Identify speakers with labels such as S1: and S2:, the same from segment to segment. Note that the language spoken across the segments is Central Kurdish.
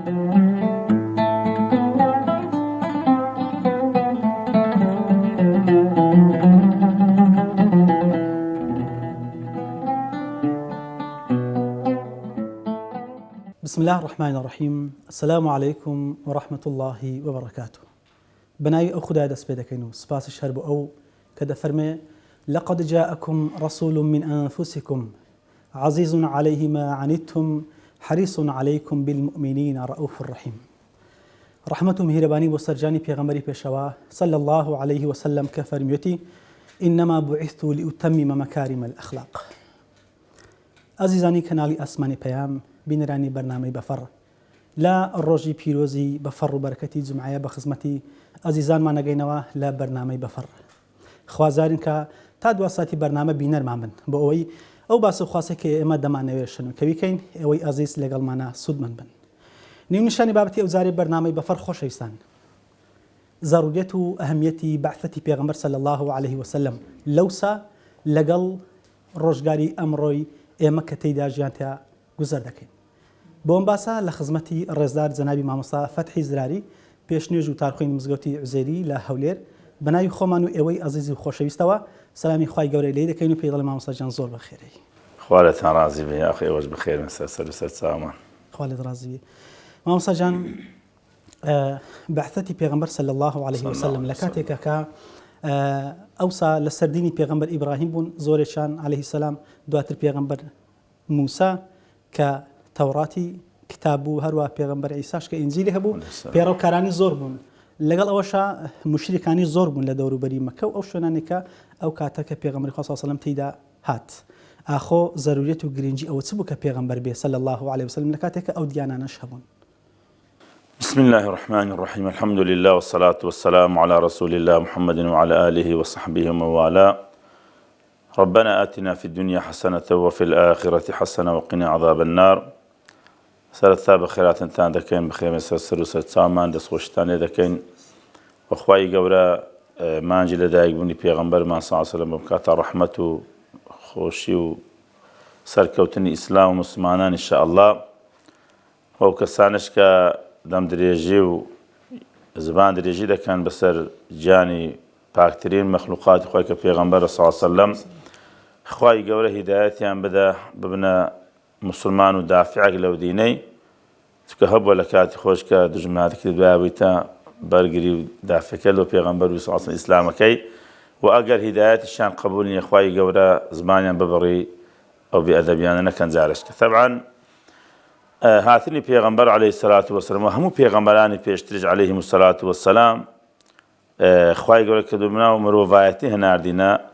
S1: بسم الله الرحمن الرحيم. السلام عليكم ورحمة الله وبركاته. بناي أو خدا دس بيدكينو سباس الشرب أو كذا فرمي لقد جاءكم رسول من أنفسكم عزيز عليه ما عنتم حريص عليكم بالمؤمنين رؤوف رحيم. رحمته مهرباني بسرجاني پیغمبري پیشوا صلى الله عليه وسلم كفرميتي إنما بعثت لأتمم مكارم الأخلاق. عزيزاني كنالي أسماني بيام بینرانی برنامه بفر لا الروجي بيروزي بفر وبركتي جمعية بخزمتي عزيزان ما نگينوا لا برنامه بفر خوازارين كا تاد واساتي برنامه بينر مامن بوي او باسو خواسه كي اما دمانويشنو كوي كين اوي عزيز لگل مانا سود من بن نيو نشاني بابتي اوزاري برنامه بفر خوش ايسان ضروريت و اهميتي بعثتي پیغمبر صلى الله عليه وسلم لوسا لگل روجگاري امروي اما كتيدا جيانتيا گزار دكين بۆم باسە لە خزمەتی ڕێزدار جەنابی مامۆستا فەتحی زراری پێشنێژ و تارخۆی مزگەوتی عوزێری لە هەولێر بەناوی خۆمان و ئێوەی عەزیز و خۆشەویستەوە سەلامی خوای گەورەی لێ دەکەین و پێی دەڵێن مامۆستا جان زۆر بەخێرەی.
S2: خوا لەتان ڕازی بێ ئەخ ئێوەش بخێر سەر چاومان.
S1: خوا لێت ڕازی بێ. مامۆستا جان بەعثەتی پێغەمبەر صلی الله عليه وسلم لە کاتێکە کە ئەوسا لە سەردینی پێغەمبەر ئیبراهیم بوون زۆرێکیان عليه السلام دواتر پێغەمبەر موسا کە تەوڕاتی کتاب بوو هەروە پێغەمبەر عیساش کە ئینجیلی هەبوو پێڕەوکارانی زۆر بوون لەگەڵ ئەوەشا مشریکانی زۆر بوون لە دەوروبەری مەکە و ئەو شوێنانێکە ئەو کاتە کە پێغەمبەری خوا صلی الله علیه و سلم تێیدا هات ئاخۆ ضرورەت و گرنگی ئەوە چ بوو کە پێغەمبەر بێ صلی الله عليه وسلم لە کاتێکە ئەو دیانانەش هەبوون.
S2: بسم الله الرحمن الرحيم. الحمد لله والصلاة والسلام على رسول الله محمد وعلى آله وصحبه ومن والاه. ربنا آتنا في الدنيا حسنة وفي الآخرة حسنة وقنا عذاب النار. سرتا بخيرات انتان دكين بخير سر وسر سامان دس خوشتاني دكين وخواي گورا مانجي لدايق بني پیغمبر ما صلى الله عليه وسلم بكاتا رحمة خوشي و سركوتني اسلام ومسلمانان ان شاء الله وكسانش كا دم دريجي و زبان دريجي دكان بسر جاني باكترين مخلوقات خواي كبيغمبر صلى الله عليه وسلم خواي گورا هدايتيان بدا ببنا مسلمان و دافعك لو ديني تكهب ولا كاتي خوش كا دجمات كده دوابيتا برغري دافعك لو پیغمبر صلى الله عليه وسلم اسلامكي واگر هدايات الشان قبولني اخواي قورا زمانيان ببري او بادبيان كان زارش طبعا هاتني پیغمبر عليه الصلاه والسلام وهم پیغمبراني پیشترج عليهم الصلاه والسلام اخواي قورا كدمنا ومروفايتي هناردينا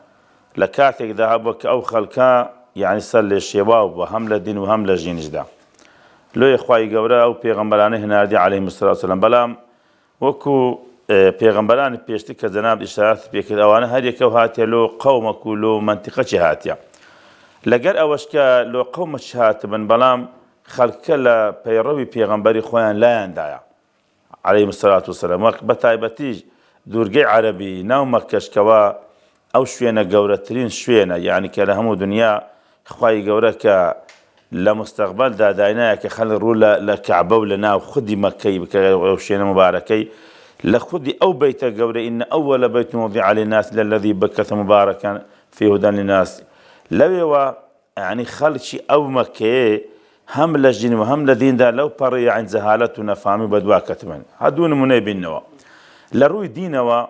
S2: لكاتك ذهبك او خلقا يعني سل الشباب وهم لدين وهم لجينجدا لو يخواي قورا او پیغمبرانه هناردي عليهم الصلاه والسلام بلام وكو پیغمبرانه پیشتی که جناب اشارات بيكد اوانه هر يكو هاتيا لو قومك لو منطقه هاتيا لگر اوشكا لو قوم هات من بلام خلق لا پیروي پیغمبري خوان لا يندايا عليهم الصلاه والسلام بتايبتي دورگي عربي ناو مكشكوا او شوينه قورترين شوينه يعني كلهم دنيا خواي قورك لمستقبل داينا كخل رولا لكعبه ولنا وخدي مكي وشينا مباركي لخدي او بيت قور ان اول بيت موضع للناس للذي بكث مباركا في هدى للناس لو يعني خلشي او مكي هم لجن وهم لدين دا لو بري عن زهالتنا فامي بدوا كتمن هدون منيبين نوا لروي دينوا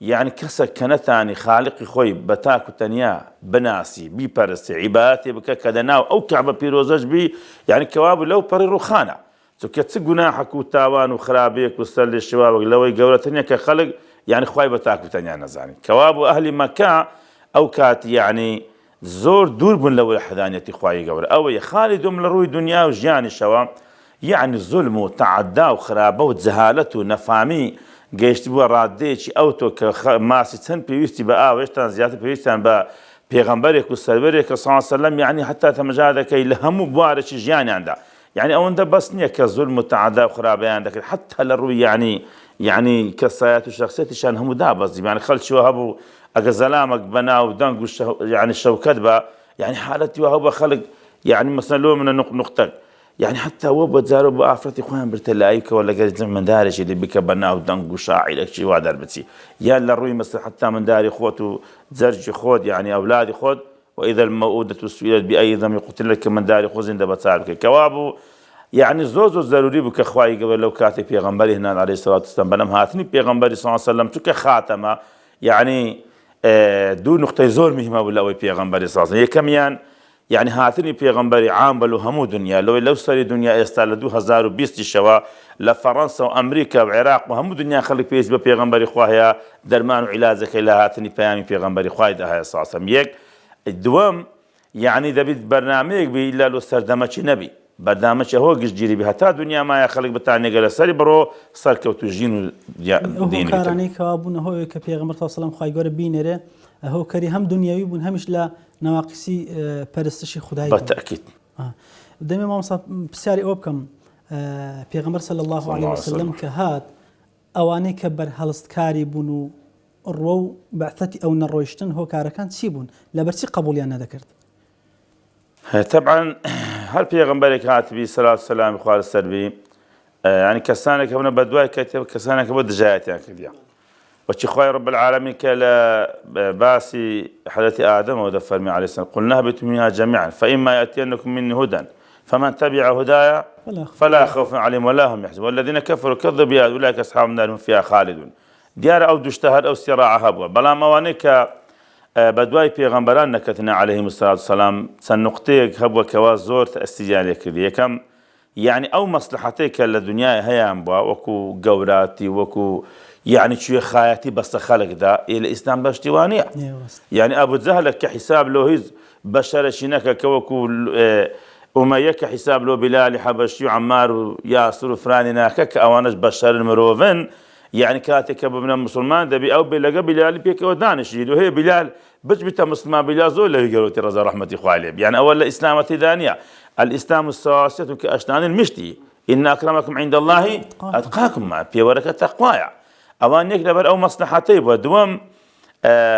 S2: يعني كسر كنتاني خالق خوي بتاكو تنيا بناسي بيبرسي عبادتي بككدناو او كعبه بيروزج بي يعني كواب لو بري رخانه تو كتس جناحك وتاوان وخرابيك وسل الشباب لو يقولتني كخلق يعني خوي بتاكو تنيا نزاني كواب اهل مكه او كات يعني زور دور بن لو حدانيتي خوي قبر او خالد من روي دنيا وجاني شوا يعني ظلم وتعدى وخرابه وزهالته نفامي گەیشت بووە ڕادەیەکی ئەو تۆ کە ماسی چەند پێویستی بە ئاوێشتان زیاتر پێویستیان بە پێغەمبەرێک و سەربەرێک کە صلی الله علیه وسلم یعنی حتا تەمەجا دەکەی لە هەموو بوارێکی ژیانیاندا یعنی ئەوەندە بەس نییە کە زولم و تەعەدا و خراپەیان دەکرد حتا لە ڕووی یعنی کەسایەت و شەخسیەتیشان هەموو دابەزی یعنی خەڵکیوە هەبوو ئەگە زەلامێک بەناو دەنگ و یعنی شەوکەت بە یعنی حالەتی وە هەبوو بە خەڵک یعنی مەسەلەن لۆ منە نوقتەک يعني حتى هو بتزارو بافرتي خوان برتلايك ولا قال من دارش اللي بك بناو دنق وشاعي لك شي وادر بتسي يا الروي مثل حتى من داري خوت زرج خود يعني اولادي خود واذا الموءودة سئلت باي ذنب قتلت من داري خوز عند بتسالك كوابو يعني زوزو ضروري بك اخواي قبل لو كاتب پیغمبري هنا عليه الصلاه والسلام بنم هاتني پیغمبري صلى الله عليه وسلم تك خاتمه يعني دو نقطه زور مهمه ولا وي پیغمبري صلى الله عليه وسلم كميان يعني هاتني پیغمبري عام بلو همو دنيا لو سري دنيا استال 2020 شوا لفرنسا وامريكا وعراق وهمو دنيا خليك بيس بيغمبري خواهيا درمان وعلاجك الى هاتني بيامي پیغمبري خواهي ده صلى الله عليه وسلم يك الدوام يعني دبي برنامج بي الا لو سردمچ نبي برنامج هو جيري به تا دنيا ما يخلق بتاعني قال سري برو سر كوتو جين
S1: دين كاراني كابون هو كبيغمبر صلى الله عليه وسلم خواهي گور بينره هو كري هم دنيوي بون همش لا نواقصي پرستشي خدای
S2: بالتاكيد
S1: دمي ما مصاب بسياري اوبكم پیغمبر صلى الله عليه وسلم كهات اواني كبر هلستكاري بونو الرو بعثتي او نرويشتن هو كاركان تسيبون لبرسي قبول يعني ذكرت
S2: طبعا هل پیغمبرك هاتبي صلى الله عليه وسلم خوار السربي يعني كسانك هنا بدواي كتب كسانك بود جايات يعني كذا وشي خوي رب العالمين كلا باسي حدث آدم ودفر عليه السلام قلنا اهبطوا منها جميعا فإما يأتينكم مني هدى فمن تبع هدايا فلا خوف عليهم ولا هم يحزنون والذين كفروا كذبوا أولئك أصحاب النار هم فيها خالدون ديار أو دشتهر أو سراع هبوا بلا موانيك بدواي پیغمبران نكتنا عليهم الصلاة والسلام سنقطيك هبوا كواز زور تأستيجان كذي كم يعني أو مصلحتك للدنيا هي أنبوا وكو قوراتي وكو يعني شو خايتي بس خلق ده الإسلام باشتوانية يعني أبو جهل كحساب له هز بشر شنك كوكو أمية كحساب له بلال حبشي وعمار وياسر وفراني كأوانش بشر المروفن يعني كاتك من المسلمان دبي أو بلقى بلال بيك ودانش وهي بلال بجبت مسلمان بلال زول له يقولوا ترى رحمة إخوالي يعني أول الإسلام ثانية الإسلام السواسية كأشنان المشتي إن أكرمكم عند الله أتقاكم مع في ورقة تقوايا أوانيك لبر أو مصلحتي ودوم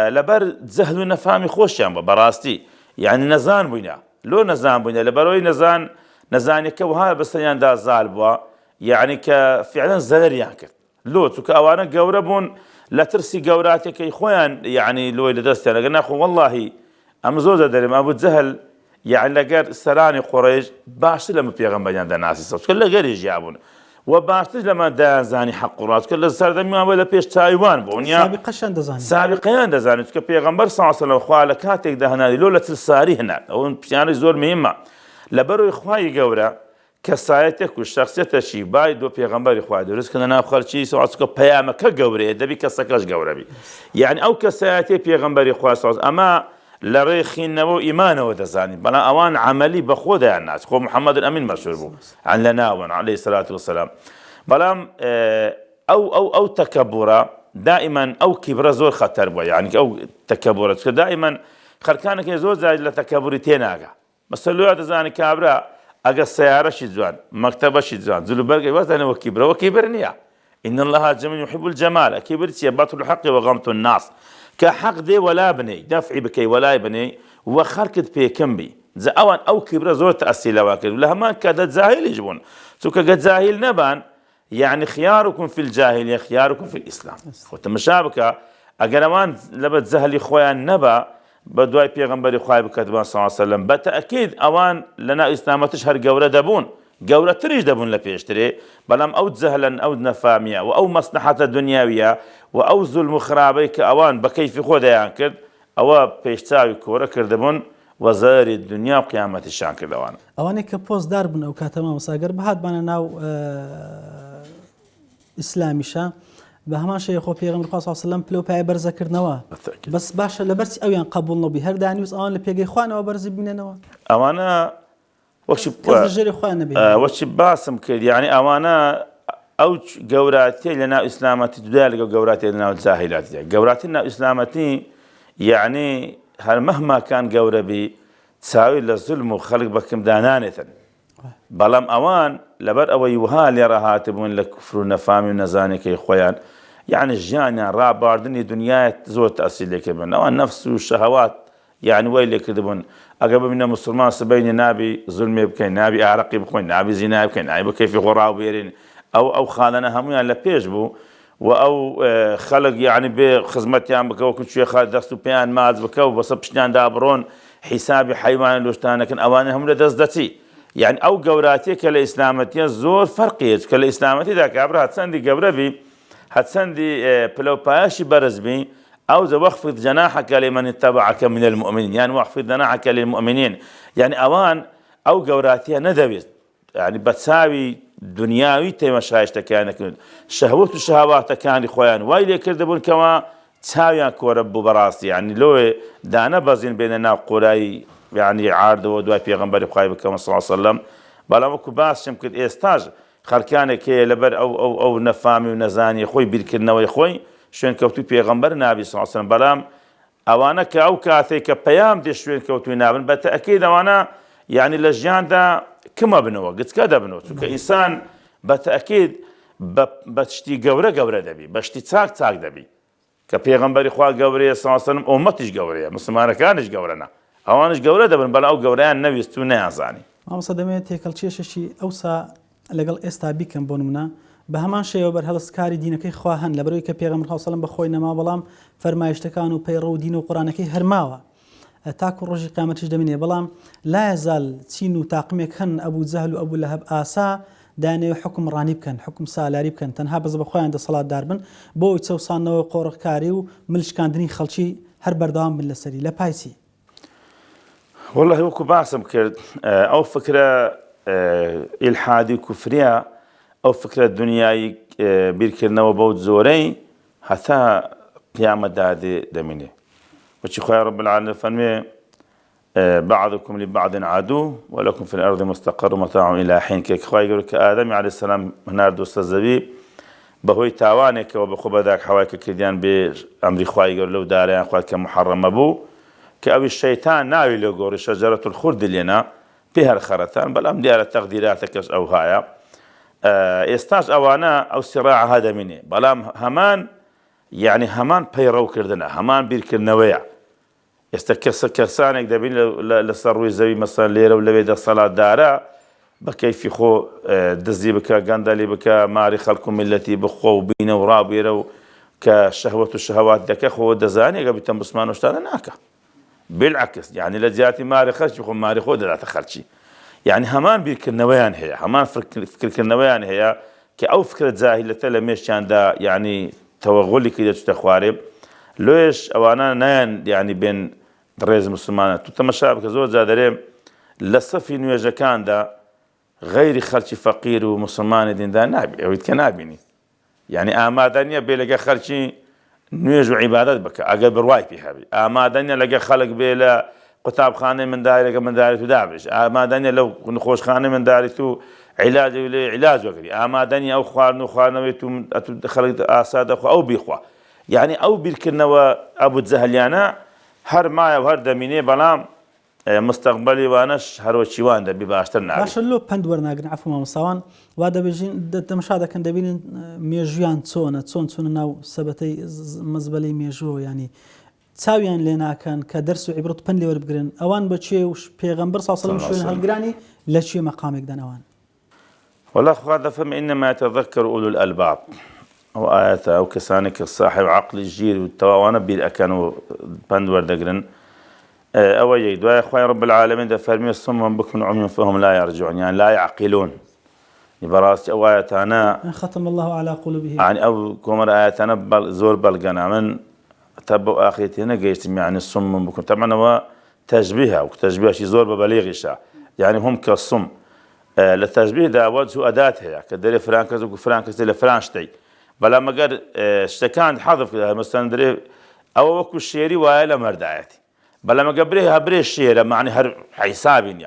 S2: لبر زهل نفهمي خوش يعني براستي يعني نزان بينا لو نزان بينا لبروي نزان يكوها بس يندا زالبوا يعني كفعلا زلر ياكل لو تك أوانا جوربون لا ترسي جوراتك إخوان يعني لو لدرست أنا قلنا أخو والله أمزوزة دريم أبو جهل يعني لقر سراني قريش باش لما بيغمبر يندا ناسي صوت كل غير يجابون وباشتج لما دا زاني حق راس كل سردمي ولا بيش تايوان بونيا
S1: سابقا دزاني
S2: سابقا دزاني كبيغمبر صلى الله عليه وسلم خالكاتك ده هنا لولا تلساري هنا او يعني زور مهمه لبرو اخواي قورا كسايتك والشخصيه شي باي دو بيغمبر اخواي درس كنا ناخر شي سواسكو بيامك قوري دبي كسكاش قوربي يعني او كسايتي بيغمبر اخواي اما لريخين نبو إيمانه ودزاني بلا أوان عملي بخوده يعني الناس خو محمد الأمين مشهور بو عن لناون عليه الصلاة والسلام بلام أو تكبرة دائما أو كبر زور خطر بو يعني أو تكبرة دائما خركانك يزور زاج لتكبرتين أجا بس لو دزاني كابرا أجا السيارة شيزوان مكتبة شيزوان زلوبرج وزن وكبرنيا إن الله جميل يحب الجمال كبرت يبات الحق وغمت الناس كحق دي ولا بني دفعي بكي ولا بني وخركت بيكم بي زا اوان او كبره زور تأسيلا واكد ولا ما كادت زاهل يجبون سوكا قد زاهل نبان يعني خياركم في الجاهلية خياركم في الإسلام وتمشابكة أقرمان لبت زهل إخوان نبا بدواي بيغمبر إخوان بكتبان صلى الله عليه وسلم بتأكيد أوان لنا إسلام تشهر قورة دبون قورة تريج دبون لبيشتري بلام أو زهلا أو نفامية أو مصلحة دنيوية وأو ظلم خرابي كأوان بكيف خودا يانكر أو بيشتاوي كورة كردبون وزار الدنيا وقيامة الشان كردوان
S1: أواني كبوز داربن أو كاتما مساقر بهاد بانا ناو إسلامي شا بهمان شيء خو پیغمبر خدا صلی الله علیه و سلم پلو پای برز کردنوا بس باشه لبرس او یان قبول نبی هر دانیوس آن لپیگی خوان و برز بیننوا
S2: أوانا وش
S1: كزجري خوان نبي
S2: وش باسم كد يعني أوانا أو جوراتي لنا إسلامتي تدالك جوراتي لنا الزاهلات جوراتنا إسلامتي يعني هل مهما كان جوربي تساوي للظلم وخلق بكم دانانة بلام أوان لبر أو يوهال يراهاتبون لكفر نفامي ونزانك يا خوان يعني الجاني راباردني دنيا زور تأصيل لك من أوان نفس والشهوات يعني ويلي كذبون أقرب من مسلمان سبين نابي ظلمي بكين نابي أعرقي بخوين نابي زنا بكين نابي كيف غراء وبيرين أو خالنا هم يعني لبيش بو أو خلق يعني بخدمتيان بكو كل شيء خالد دستو بيان ماز بكو بصبشتان دابرون حسابي حيوان لوشتان لكن أوانهم لدزدتي يعني أو جوراتي كالإسلامتي زور فرقية كالإسلامتي ذاك عبر هتسندي قبربي هتسندي بلو بايشي برزبي أو واخفض جناحك لمن اتبعك من المؤمنين يعني واخفض جناحك للمؤمنين يعني أوان أو جوراتي ندبي يعني بتساوي دنياوي تمشايشتا كانك شهوت الشهوات كان خوان ويلي كردبون كما تساوي كورب براسي يعني لو دانا بزين بيننا قراي يعني عارض ودواي پیغمبر خايب كما صلى الله عليه وسلم بلا مكو باس يمكن استاج خركانك لبر او نفامي ونزاني خوي بيركنوي خوي شوين كوتو پیغمبر نبي صلى الله عليه وسلم بلام اوانا كاو كاثي كبيام دي شوين كوتو نابن بالتاكيد اوانا يعني لجان دا كما بنو قلت كذا بنو كإنسان بالتأكيد بتشتي جورة دبي بشتي تاك دبي كبيغمبر إخوة جورية صلى الله عليه وسلم أمتش جورية مسلمان كانش جورنا أوانش جورة دبن بلا أو جوريان النبي استونا عزاني
S1: ما صدمت هيك الشيء أوسع لقل استابيكم بونمنا بهمان شيء وبرهلس كاري دينك إخواهن لبروي كبيغمبر صلى الله عليه وسلم بخوينا ما بلام فرمايشتكانو بيرو دين وقرآنك هرماوه تاكو رجي قامتش دميني بلام لا يزال تينو تاقميك هن أبو زهل وأبو لهب آسا داني حكم رانيب كان حكم سالاريب كان تنها بز بخوي عند صلاة داربن بو يتسو صانو قورق كاري وملش كان دني خلشي هر بردوام من لسري لبايسي
S2: والله وكو باسم كرد أو فكرة إلحادي كفرية أو فكرة دنياي بيركرنا وبوت زوري حتى قيامة دادي دميني وشي خويا رب العالمين فرمي بعضكم لبعض عدو ولكم في الأرض مستقر ومتاع إلى حين كيك خويا يقول كآدم عليه السلام هنار دوست الزبيب بهوي تاوانك وبخوب ذاك حوايك كرديان بأمر خويا يقول له داريان خويا كمحرم أبو كأبي الشيطان ناوي له يقول شجرة الخلد لنا بها الخرتان بل أم ديار تقديراتك أو هايا يستاج أوانا أو صراع هذا مني بلام همان يعني همان بيرو كردنا همان بيركرنويا استكسانك دبين لسروي زوي مثلا ليرة ولا بيد الصلاة دارا بكيف خو دزي بك غاندالي بك ماري خلكم التي بخو بين ورابيرو كشهوة الشهوات دك خو دزاني قبل تنبسمان وشتانا ناكا بالعكس يعني لجاتي ماري خرج بخو ماري خو لا تخرجي يعني همان بيركرنويان هي همان فكر كرنويان هي كأو فكرة زاهلة لميش كان دا يعني توغلي كده تخوارب ليش أوانا نان يعني بين دريز مسلمان تتمشى بكزور زادريم لصفي نيوجا كان دا غير خلشي فقير ومسلمان دين دا نابي أو يتكنابيني يعني آمادانيا بيلقى خلشي نيوجو عبادات بك أقل برواي في هابي آمادانيا لقى خلق بيلا قطاب خانة من داري لقى من داري تدابرش آمادانيا لو نخوش خانة من داري تو علاج ولا علاج وكذي آمادني أو خوارنا ويتم خلق آساد أو بيخوا يعني أو بيركنا وأبو زهليانا هر ما وهر دميني بلام مستقبلي وانش هر وشيوان ده بباشترنا
S1: باش لو بندور ناقن عفوا ما مصوان وهذا بيجين مشاهدة كان دبين ميجوان تسون ناو سبتي مزبلي ميجو يعني تساويان لنا كان كدرس وعبرة بندي وربقرن أوان بتشي وش بيغمبر صلى الله عليه وسلم هالقراني لشي مقامك دان أوان
S2: والله هذا فهم إنما يتذكر أولو الألباب أو آيات أو كسانك الصاحب عقل الجيل والتواوانا بالأكانوا بندور دقرن أو يجد ويا أخوي رب العالمين ده فرمي الصم بكم عمي فهم لا يرجعون يعني لا يعقلون براس أو آيات أنا
S1: ختم الله على قلوبهم
S2: يعني أو كمر آيات أنا زور بلقنا من تبوا آخرتي هنا جيت يعني الصم بكم طبعا هو تشبيهها وتشبيه شيء زور ببليغ إشاء يعني هم كالصم للتشبيه ده وجه أداتها كدري فرانكز وفرانكز اللي فرانشتي بلا ما قال اشتكان حذف مثلا دري أو وكو الشيري ولا مردعاتي بلا ما قبريها بري الشيرة معني هر حسابين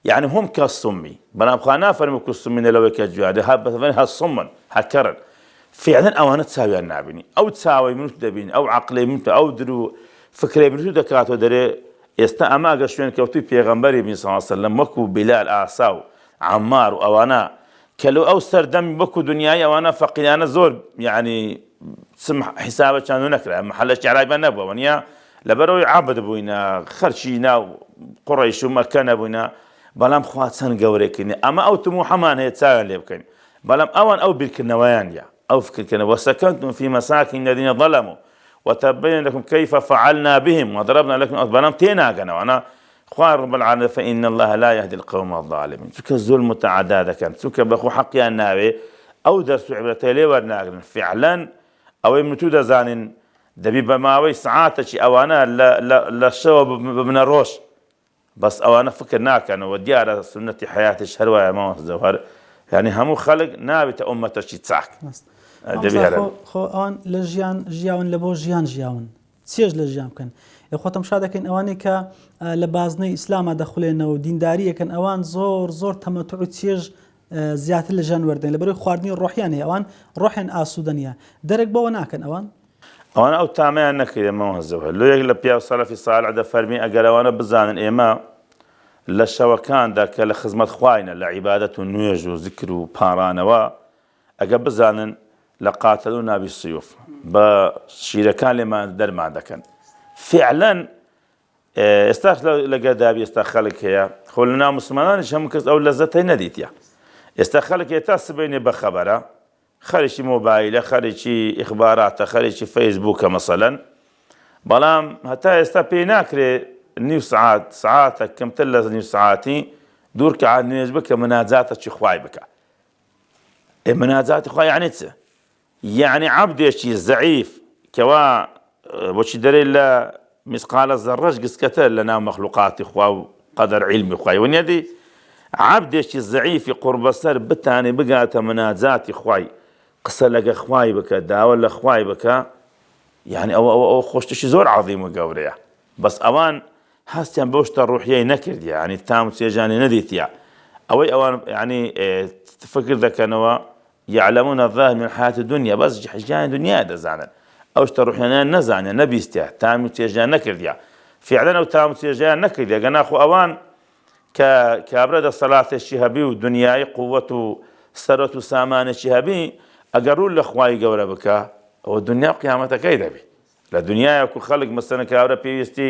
S2: يعني هم كالصمي بلا بخانا فرموا كالصمين لو كجواد هذا الصمن هكرن فعلا أوانت تساوي النابني أو تساوي منو تدبين أو عقلي منو أو درو فكري منو دكاتو دري يستأما قشوين كوتي بيغمبري بن صلى الله عليه وسلم وكو بلال آساو عمار وأوانا كلو أو سردم بكو دنياي وأنا فقيانا زور يعني سمح حسابه كانوا نكره محل الشعراء بنبوه ونيا لەبەرەوەی عابد بووینە خەرچی ناو قوڕیش و مەکەنە بووینە بەڵام خوا چەند گەورەکردنی ئەمە ئەو تموو هەمان هەیە چاویان لێ بکەین بەڵام ئەوان ئەو بیرکردنەوەیانە ئەو فکرکردنەوە وسكنتم في مساكن الذين ظلموا وتبين لكم كيف فعلنا بهم وضربنا لكم بەڵام تێناگەنەوە ئەنا خوا رب العالمين فإن الله لا يهدي القوم الظالمين چونکە زولم متعدا دەکەن چونکە بەخۆ حەقیان ناوێ ئەو دەرس و عیبرەتە لێ وەرناگرن فعلا ئەوەی متوو دەزانن دەبی بە ماوەی سعاتێکی ئەوانە لە شەوە ببنە ڕۆژ بەس ئەوانە فکر ناکەنەوە دیارە سنەتی حیاتیش هەروایە ماوە زەوهەر یعنی هەموو خەڵک نابێتە ئومەتێکی چاک
S1: خۆ ئەوان لە ژیان ژیاون لە بۆ ژیان ژیاون چێژ لە ژیان بکەن خۆتم شا دەکەین ئەوانەی کە لە بازنەی ئیسلامە دەخولێنەوە دینداریەکەن ئەوان زۆر تەمەتوع و چێژ زیاتر لە ژیان وەردەن لەبەرەوەی خواردنی ڕۆحیان هەیە ئەوان ڕۆحیان ئاسوودەنیە دەرێک بەوە ناکەن
S2: ئەوانە ئەو تامەیان نەکردێمەوە زەوهەر لۆیەک لە پیا و سەلەفی ساڵح دەفەرمی ئەگەر ئەوانە بزانن ئێمە لە شەوەکاندا کە لە خزمەت خوایە لە عیبادەت و نوێژ و زیکر و پارانەوە ئەگە بزانن لە قاتل و نابی سیوف بە شیرەکان لێمان دەرمان دەکەن فعلا ئێستاش لە گەدابی ئێستا خەڵک هەیە خۆ لە ناو موسڵمانانیش هەموو کەس ئەو لەزەتەی نەدیتە ئێستا خەڵک هەیە تا سبەینێ بە خەبەرە خەریکی مۆبایلە خەریکی ئیخباراتە خەریکی فەیسبووکە مەسەلەن بەڵام هەتا ئێستا پێی ناکرێ نیو سعاتە کەمتر لە نیو سعاتی دوور کە عاد نوێژ بکە مناجاتێکی خوای بکە مناجاتی خوای یعنی چ یعنی عەبدێکی زەعیف کەوا بۆچی دەرێ لە مسقالە زەڕەش گسکەتە لە ناو مەخلوقاتی خوا و قەدەر عیلمی خوای وەنیەدی عەبدێکی زەعیفی قوربەسەر بتانی بگاتە مناجاتی خوای قسە لەگە خوای بکە داوە لە خوای بکە یعنی ئەوە خۆشتشی زۆر عەظیم و گەورەیە بەس ئەوان هەستیان بەو شتە ڕوحیەی نەکردیە یعنی تام و چێژانی نەدیتیە ئەوەی ئەوان یعنی فکر دەکەنەوە يعلمون الظاهر من الحياة الدنيا بس ژیانی دنیا دەزانن ئەو شتە ڕوحیانیان نەزانێ نەبیستیە تام و چێژیان نەکردیە فعلا ئەو تام و چێژیان نەکردیە گەناخۆ ئەوان کە کابرا دەسەڵاتێکی هەبی و دنیای قووەت و سەرەت و سامانێکی هەبی ئەگەر ڕوو لە خوای گەورە بکە ئەوە دنیا قیامەتەکەی دەبی لە دنیایەکو خەڵک مەسەلەن کابرا پێویستی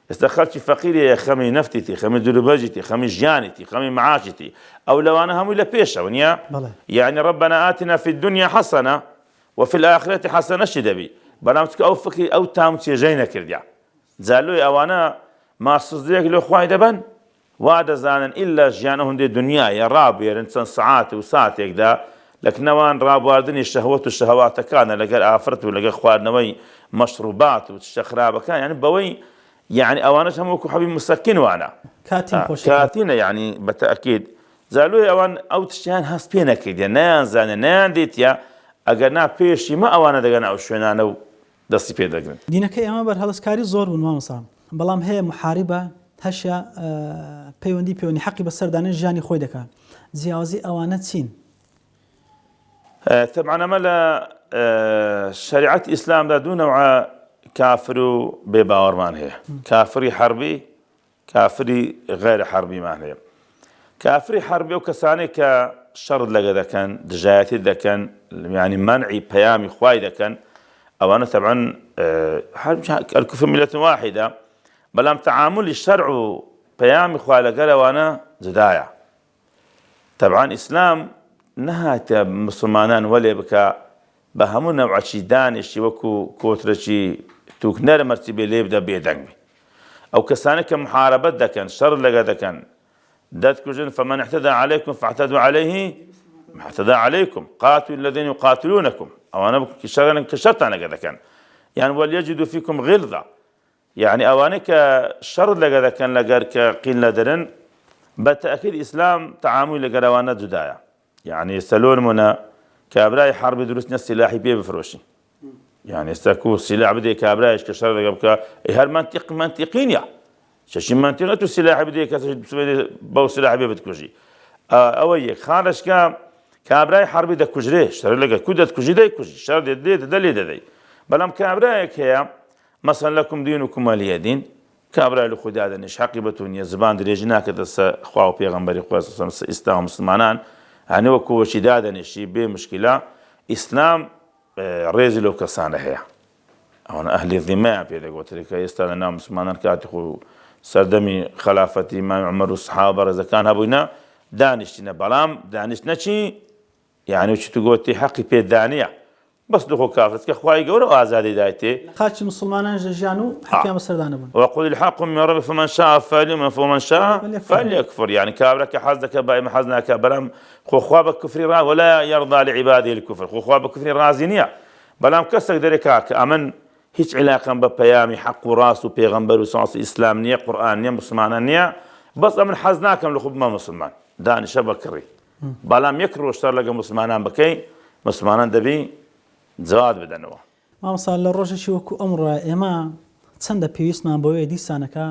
S2: ئێستا خەڵکی فەقیرە خەمی نەفتیتی خەمی دروبەجیتی خەمی ژیانیتی خەمی معاشیتی ئەو لەوانە هەمووی لە پێشەوە نییە یعنی ربنا آتنا في الدنيا حسنة وفي الآخرة حسنة شی دەبی بەڵام چکە ئەو فکری ئەو تام و چێژەی نەکردیە جالۆی ئەوانە ماسوزدەیەک لێ خوای دەبەن وا دەزانن ئیلا ژیانە هەندێک دنیایە ڕابێرن چەند سەعات و ساتێکدا لەکنەوان ڕابواردنی شەهوەت و شەهەواتەکانە لەگەر ئافرەت و لەگەر خواردنەوەی مەشروبات و شەخرابەکان یعنی بەوەی يعني ئەوانش هەمووەکو حەبی مسەکین وانە کاتینە یعنی بەتەئەکید زالۆی ئەوان ئەو تشتیان هەست پێ نەکردیە نەیانزانێ نەیاندیتە ئەگەر نا پێشی مە ئەوانە دەگەن ئەو شوێنانە و دەستی پێ دەگرن
S1: دینەکەی ئەمە بەرهەڵسکاری زۆر بوون مامۆستا بەڵام هەیە محاربە هەشە پەیوەندی حەقی بەسەردانێ ژیانی خۆی دەکات جیاوازی ئەوانە چین
S2: طبعا ئەمە لە شریعەتی ئیسلامدا دوو نەوعە کافر و بێباوەڕمان هەیە کافری حربی کافری غێر حربیمان هەیە کافری حربی ئەو کەسانەی کە شەڕ لەگە دەکەن دژایەتی دەکەن یعنی منعی پەیامی خوای دەکەن ئەوانە طبعا الكفر ملة واحدة بەڵام تعاملی شەرع و پەیامی خوا لەگەر ئەوانە جدایە طبعا ئیسلام نەهاتە مسلمانان وەلێ بکە بە هەموو نەوعەکی دانیشتی وەکو کۆترەکی توک نەرمەرچی بێ لێ بدە بێدەنگ بێ ئەو کەسانە کە محارەبەت دەکەن شەڕ لەگە دەکەن دەتکوژن فمن اعتدى عليكم فاعتدوا عليه ما اعتدى عليكم قاتلوا الذين يقاتلونكم ئەوانە کە شەرتان لەگە دەکەن يعني وليجدوا فيكم غلظة يعني ئەوانەی کە شەڕ لەگە دەکەن لەگەر کە قین لە دەرن بەتەئەکید ئیسلام تەعاملی لەگەر ئەوانە جودایە يعني ئێستا نمونە کابرای حربی دروست نییە سیلاحی پێ بفرۆشی يعني ئێستا سیلاح بدەی کابرایش کە شەڕ لەگە بکە هەر منتیقی نییە چەشی منتیقە تو سیلاحی بدەی کەس بەو سیلاحی بێ بتکوژی ئەوە یەک خانشکە کابرای حربی دەکوژرێ شەڕ لەگە کو دەتکوژی دەیکوژی شەڕ دەلێ دەدەی بەڵام کابرایەک هەیە مەسەڵەن لەکم دینوکم وەلیە دین کابرای لە خوددا دەنیش حەقی بەتۆ نییە زبان درێژی ناکەتە سەر خوا و پێغەمبەری خوا ئیسلام و مسلمانان هەنێ وەکو وەشی دادەنیشی بێ مشکلە ئیسلام ڕێزی لەو کەسانە هەیە ئەوەنە ئەهلی ذیمەیان پێ دەگوترێت کە ئێستا لە ناو مسلمانان کاتی خۆ سەردەمی خەلافەتی ئیمام عومەر و سەحابە ڕێزەکان هەبووینە دانیشتینە بەڵام دانیشتنە چی یعنی چی تو گوتی حەقی پێدانیە بەس دخۆ کافرت کە خوای گەورە ئازادی دایتێ
S1: خاچی مسلمانان ژیان و حەقیان بەسەردانە بوون.
S2: وقل الحق من ربي فمن شاء فليؤمن ومن شاء فليكفر يعني كابرك حزك باي حزنك بلام خو خواب كفر ولا يرضى لعباده الكفر خو خواب كفر رازينيا بلام كسك دريكاك امن هیچ علاقه بپیامی حق و راست و پیغمبر و سنت اسلام نیه قرآن نیه مسلمان نیه بس امن حزناکم لخوب ما مسلمان دانش بکری بلام یک روشتر لگه مسلمانان بکی مسلمانان دبی جواد بدنوا
S1: مامۆستا لە ڕۆژێکی وەکو ئەمڕۆ ئێمە چەندە پێویستمان بۆیە دیسانەکە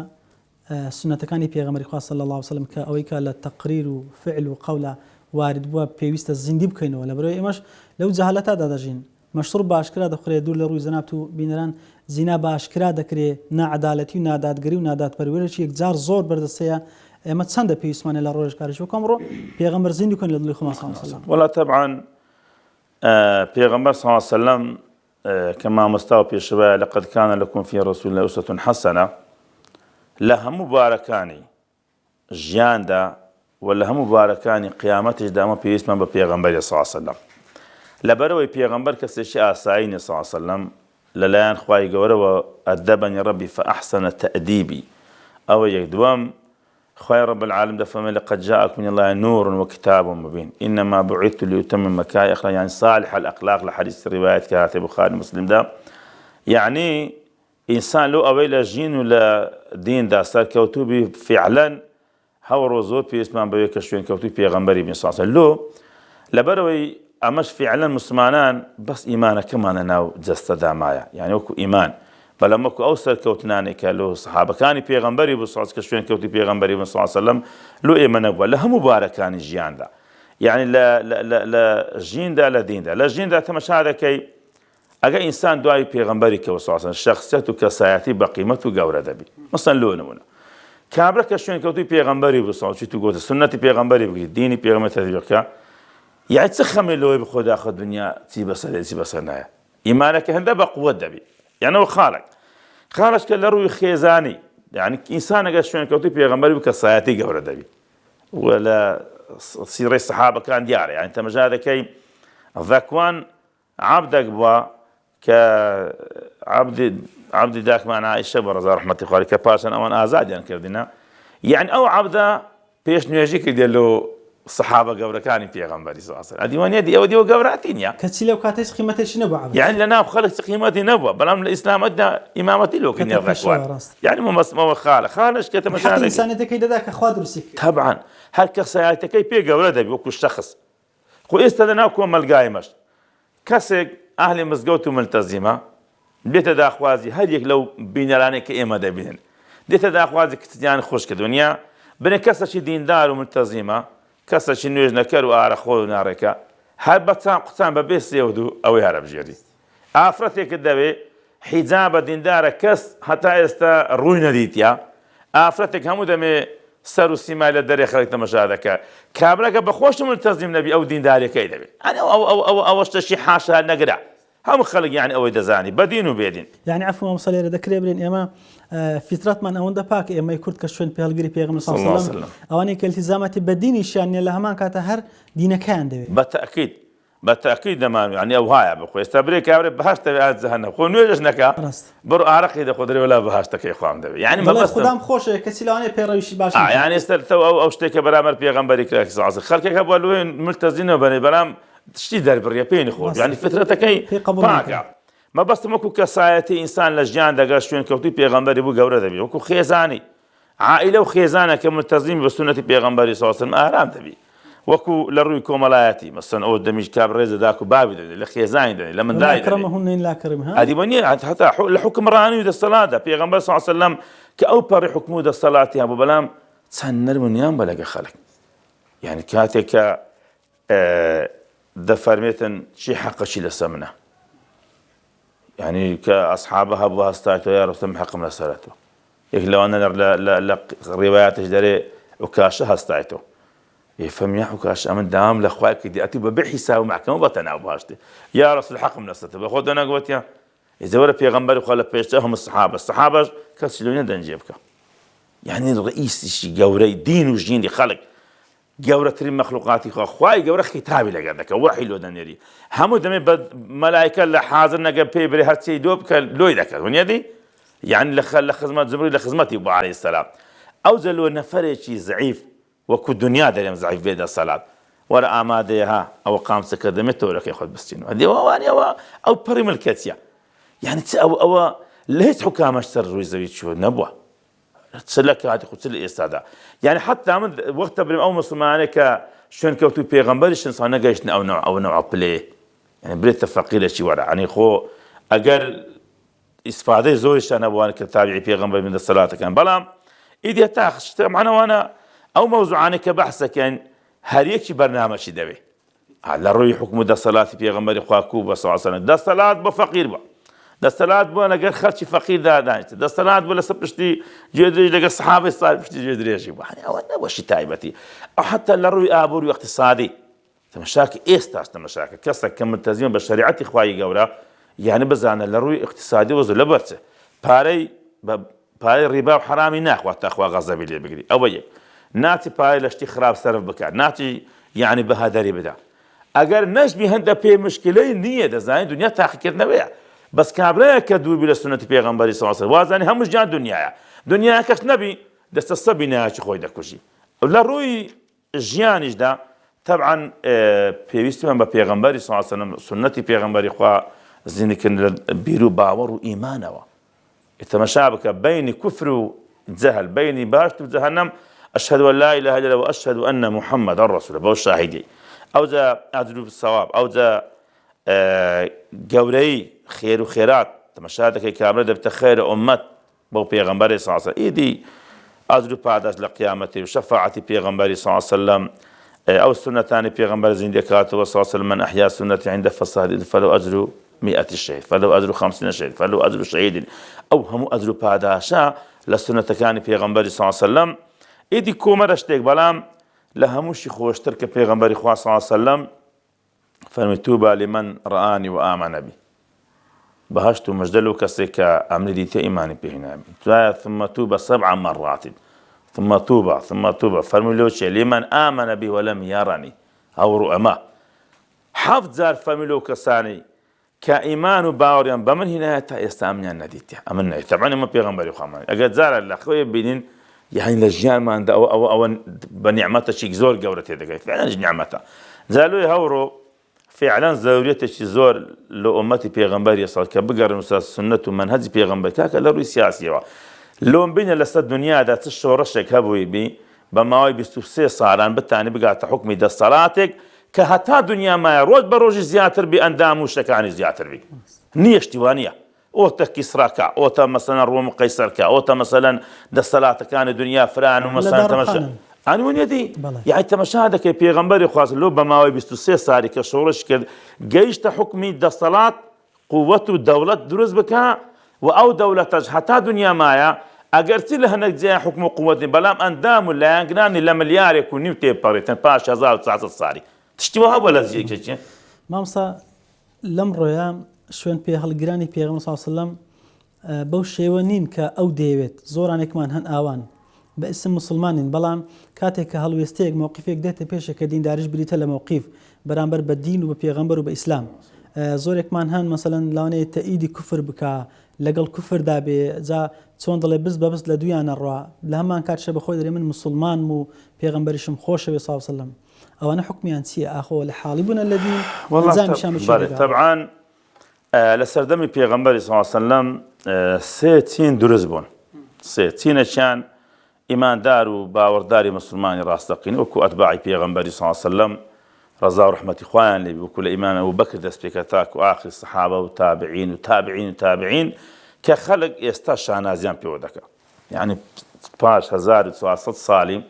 S1: سنەتەکانی پێغەمبەری خوا صلی الله علیه وسلم کە ئەوەی کە لە تەقریر و فعل و قەولە وارد بووە پێویستە زیندی بکەینەوە لەبەرەوەی ئێمەش لەو جەهالەتادا دەژین مەشروب باشکرا دەخورێت دوور لە ڕووی زەنابەت و بینەران زینا باشکرا دەکرێت نەعەدالەتی و نادادگەری و نادادپەروەرێکی یەکجار زۆر بەردەستەیە ئێمە چەندە پێویستمانە لە ڕۆژگارێکی وەکو ئەمڕۆ پێغەمبەر زیندی بکەین لە دڵی خۆمان صلی الله علیه وسلم.
S2: والله طبعا پیغمبر صلی الله عليه وسلم كما مستوى بيشبه لقد كان لكم في رسول الله أسوة حسنة لها مباركاني جياندا ولا هم مباركاني قيامته دائما في اسمه ببيغمبر صلى الله عليه وسلم لبروي بيغمبر كسيش آسايني صلى الله عليه وسلم للايان خواهي قوله وأدبني ربي فأحسن تأديبي أو يقدوام خير رب العالم دفع لقد جاءكم من الله نور وكتاب مبين إنما بعثت ليتمم مكارم الأخلاق يعني صالح الأخلاق لحديث رواية كاتب البخاري مسلم ده يعني إنسان لو أويل جين ولا دين ده صار كوتوبي فعلا هو روزوت في اسمان بيك شوين كوتوبي بيغمبري بن صلى الله عليه وسلم لو لبروي أمش فعلا مسلمانان بس إيمانه كمان ناو جسد معايا يعني وكو إيمان بەڵام وەکو ئەو سەرکەوتنانێکە لۆ سەحابەکانی پێغەمبەری بوو سڵ کە شوێن کەوتی پێغەمبەری بوو سڵ سەلەم لۆ ئێمە نەبووە لە هەموو بارەکانی ژیاندا یعنی لە ژیندا لە دیندا لە ژیندا تەمەشا دەکەی ئەگە ئینسان دوای پێغەمبەری کەوە سڵ سەلەم شەخسیەت و کەسایەتی بە قیمەت و گەورە دەبی مەسەڵەن لۆ نمونە کابرا کە شوێن کەوتی پێغەمبەری بوو سڵ چی تو گوتە سنەتی پێغەمبەری بگریت دینی پێغەمبەر تەطبیقکە یعنی چ خەمێ لەوەی بخۆ داخە دنیا چی بەسەر چی بەسەر نایە ئیمانەکە هەندە بە قووەت دەبی یعنی ئەوە خاڵێک خارج کە لە ڕووی خێزانی يعني ئینسانەگە شوێن کەوتی پێغەمبەری بوو کەسایەتی گەورە دەبی و لە سیرەی سەحابەکان دیارە يعني تەمەژا دەکەی ذەکوان عەبدێک بووە کە عەبدی داکمان عایشە بە ڕەزا ڕەحمەتی خوای کە پاشان ئەوان ئازادیان کردینە يعني ئەو عەبدە پێش نوێژی کردێ لەو سەحابە گەورەکانی پێغەمبەری صلی الله علیه وسلم ئەدیوانە ئەوە دیوە گەورەتی نییە
S1: کەچی لەو کاتەش قیمەتێکی نەبووە
S2: يعني لە ناو خەڵک قیمەتی نەبووە بەڵام لە ئیسلامەتدا ئیمامەتی لۆ کردنی ڕێکوان يعني مەمەسمەوە خاڵش کە تەمەشا دەکەی
S1: ئینسانێتەکەی دەدا کە خوا دروستی
S2: طبعا هەر کەسایەتەکەی پێ گەورە دەبی وەکو شەخص خۆ ئێستا لە ناو کۆمەلگایمەش کەسێک ئاهلی مزگەوت و ملتەزیمە بێتە داخوازی هەر یەک لەو بینەرانەی کە ئێمە دەبینن دێتە داخوازی کچیان خۆشکردوونیە بنێ کەسێکی دیندار و ملتەزیمە کەسێکی نوێژ نەکەر و ئارەخۆ و ناڕێکە هەر بەچام قوتان بەبێ سێود و ئەوەی هەرەبژێری ئافرەتێکت دەوێ حیجابە دیندارە کەس هەتا ئێستا ڕووی نەدیتیا ئافرەتێک هەموو دەمێ سەر و سیمای لە دەرێ خەڵک تەمەشا دەکە کابراکە بەخۆش ملتەزیم نەبی ئەو دینداریەکەی دەبێت ئەوە شتێکی حاشا نەگرا هەموو خەڵک یعنی ئەوەی دەزانی بەدین و بێدین
S1: یعنی عەفو مەمەستا لێرە دەکرێ بڵێن ئێمە فیترەتمان ئەوەندە پاک ئێمەی کورد کە شوێن پێڵگیری پێغەمبەر صلی الله علیه وسلم ئەوانەی کە التیزامەتی بە دینیشیان نییە لە هەمان کاتە هەر دینەکەیان دەوێت
S2: بەتەئکید دەمانوێت یعنی ئەو وایە بخۆی ئێستا برێ کابرێ بەهەشت دەوێت ئات جەهەنەم خۆ نوێژش نەکا بڕۆ ئارەقی دەخۆدرێ وەلا بەهەشتەکەی خوام دەوێت یعنی
S1: بەڵێ خودام خۆشە کەسی لەوانەیە پێڕەویشی باش
S2: یعنی ئێستا ئەو شتێکە بەرامبەر پێغەمبەری کراکی صلی الله علیه وسلم خەڵکێکە بووە لەوێ ملتەزینەوە بەنێ بەرام شتی دەربڕیە پێی نەخۆش یعنی فترەتەکەی پاکە مەبەستم وەکو کەسایەتی ئینسان لە ژیان دەگەر شوێن کەوتوی پێغەمبەری بوو گەورە دەبی وەکو خێزانی عائیلە و خێزانە کە ملتەزیم بە سونەتی پێغەمبەری صلی الله علیه وسلم ئارام دەبی وەکو لە ڕووی کۆمەڵایەتی مەسەن ئەوە دەمیش کاب ڕێزە داک و باوی دەبێت لە خێزانی دەبێت لە مندای دەبێت ئەدیبە نییە هەتا لە حوکمڕانی و دەسەڵاتدا پێغەمبەر صلی الله علیه وسلم کە ئەو پەڕی حوکم و دەسەڵاتی هەبوو بەڵام چەند نەرمونیان بە لەگە خەڵک یعنی کاتێک کە دەفەرمێتن چی حەقەشی لەسەر منە يعني كأصحابها أبوها استايتوا يا رسول حق من سرته يقولوا أنا ل روايات جدري وكاشها استايتوا يفهم يا وكاش أمن دام لأخوائك دي أتي بحساب معك ما بتناوب هاشتي يا رسول حق من سرته بخود أنا قلت يا إذا پیغمبر خوا لە پێشتر هەموو سەحابەش کەسی لێ نەدەنجێ بکە. یعنی ڕئیسیشی گەورەی دین و ژینی خەڵک گەورەترین مەخلوقاتی خوا خوای گەورە خیتابی لەگەڵ دەکە وحی لۆ دەنێری هەموو دەمێ بە مەلایکە لە حاضر نەگە پێی برێ هەرچی دۆ بکە لۆی دەکات ونیەدی یعنی لە خزمەت جبریل لە خزمەتی بۆ عەلەیهی سەلام ئەو جەلۆ نەفەرێکی زەعیف وەکو دنیا دەرێم زەعیف بێدە سەلات وەرە ئامادەیە ها ئەوە قامچەکە دەمێت تۆرەکەی خۆت بستینەوە دێوانیەوە ئەو پەڕی ملکەتیە یعنی چ ئەوە لە هیچ حکامەش سەر ڕووی زەوی چوە نەبووە چ لە کاتی خۆ چ لە ئێستادا یعنی حتا من وەختە بریم ئەو مسلمانانێک کە شوێن کەوتو پێغەمبەریش ئینسان نەگەیشتن ئەو نەوع پلێ یعنی برێتە فەقیرێکی وەرە ینی خۆ ئەگەر ئیسفادەی زۆریشان هەبووان کە تابعی پێغەمبەر بن دەسەڵاتەکان بەڵام ئیدی تا معنەوانە ئەو مەوزوعانەی کە بەحسەکەن هەر یەکی بەرنامەشی دەوێ لە ڕووی حکم و دەسەڵاتی پێغەمبەری خوا کوو بە سەڵاسەنە دەسەڵات بە فەقیر بە دەسەڵات بووە لەگەر خەڵکی فەقیر دادانیت دەسەڵات بووە لەسەر پشتی گوێدرێژ لەگەر سەحابەی ساڵ پشتی گوێدرێژی بوو ئەوە نەبەشی تایبەتی ئەو حتا لە ڕووی ئابووری و اقتصادی تەماشاکە ئێستاش تەماشاکە کەسێک کە ملتەزیمە بە شەریعەتی خوای گەورە یعنی بزانە لە ڕووی اقتصادی وەزۆ لە بەرچە پارەی ڕیبا و حرامی ناخوات تا خوا غەزەبی لێ بگری ئەوە یەک ناچی پارەی لە شتی خراپ سەرف بکات ناچی یعنی بەهادەری بدا ئەگەر نەشبی هەندە پێی مشکلەی نییە دەزانین دنیا تاقیکردنەوەیە بەس کابرایە کە دووربی لە سنەتی پێغەمبەری صلی الله علیه و سلم وازانی هەموو ژیان دنیایە دنیا کەس نەبی دەستە سەبی نایەکی خۆی دەکوژی لە ڕووی ژیانیشدا طبعا پێویستیمان بە پێغەمبەری صلی الله علیه و سلم سنەتی پێغەمبەری خوا زیندکردن لە بیر و باوەڕ و ئیمانەوە تەماشا بکە بینی کوفر و جەهل بینی باشت و جەهەنەم أشهد أن لا إله إلا الله وأشهد أن محمد رسول الله شاهدي أو ذا أدرو بالصواب أو ذا جوري خير وخيرات تمشاتك كاملة دبت خير أمة بو بيغمبري صلى الله عليه وسلم إيدي أدرو بعد لقيامتي وشفاعتي بيغمبري صلى الله عليه وسلم أو السنة ثاني بيغمبر زندكات صلى الله عليه وسلم من أحيا سنتي عند فصاد فلو أجر 100 شهيد فلو أجر 50 شهيد فلو أجر شهيد أو هم أجر بعد شا للسنة كان بيغمبري صلى الله عليه وسلم ئیدی کۆمەرە شتێک بەڵام لە هەمووشی خۆشتر کە پێغەمبەری خوا صلی الله علیه و سلم فەرمی توبە لمن رآنی و آمن بی بەهەشت و مژدە لەو کەسێک کە ئەمری دیتە ئیمانی پێ هێنابی دوایە ثم توبە 7 مرات ثم توبە فەرمی لەو چێ لمن آمن بی ولم يرني ئەو ڕوئەمە 7 جار فەرمی لەو کەسانی کە ئیمان و باوەڕیان بە من هێنایە تا ئێستا ئەمیان نەدیتە ئەمن نەوێت طبعا ئێمە پێغەمبەری خوامان ئەگەر جارە لە خۆی بینین يعني لجيان ما عنده أو بنعمته شيء زور جورته دقيق فعلا نعمته زالوا يهوروا فعلا زوريته شيء زور لو أمتي بيغمبر يصل كبقر مساس سنة ومنهج بيغمبر كاك لو سياسي لو بين لست الدنيا ده تشور رشك هبوي بي بما يبستوسي صاران بالتاني بقى حكمي ده صلاتك كهتا دنيا ما روج بروج زياتر بأندام وشكاني زياتر بي نيش تيوانيه أوتا كسراكا أوتا مثلا روم قيصركا أوتا مثلا دسالات كان الدنيا فران ومثلا تمشى أنا من يدي يعني تمشى هذا كي بيغمبري خاص لو بما ويبستوسي صاري كشورش كد جيش حكمي دسالات قوته دولة دروز بكا وأو دولة حتى دنيا مايا أجرت لها نجزي حكم قوتي بلام أندام ولا ينقناني لمليار يكون نيوتي باريتن 5000 صاري تشتوها ولا زي كذي
S1: مامسا لم ريام شوێن پێ هەڵگرانی پێغەمبەر صلی الله علیه و سلم بەو شێوە نین کە ئەو دەیەوێت زۆرانێکمان هەن ئاوان بە ئیسم مسلمانین بەڵام کاتێک کە هەڵوێستەیەک مووقیفێک دێتە پێشە کە دینداریش بریتە لە مووقیف بەرامبەر بە دین و بە پێغەمبەر و بە ئیسلام زۆرێکمان هەن مەسەلەن لەوانەیە تەئیدی کوفر بکە لەگەڵ کوفردا بێ جا چۆن دەڵێ بز بە بز لە دویانە ڕوا لە هەمان کاتشە بەخۆی دەڵێ من مسلمانم و پێغەمبەریشم خۆشەوێ صلی الله علیه و سلم ئەوانە حکمیان چییە ئاخۆ لە حاڵی بوونە لە دین
S2: طبعا لسردمي پیغمبر صلى الله عليه وسلم سه تين دروز بون سه تينشان إيمان دار وباورداري مسلماني راستقين وكو أتباعي پیغمبر صلى الله عليه وسلم رضا ورحمة إخوان اللي بكل إيمان أبو بكر دست بكتاك وآخر الصحابة وتابعين وتابعين وتابعين كخلق يستشعى نازيان بيودك يعني 5000 صالي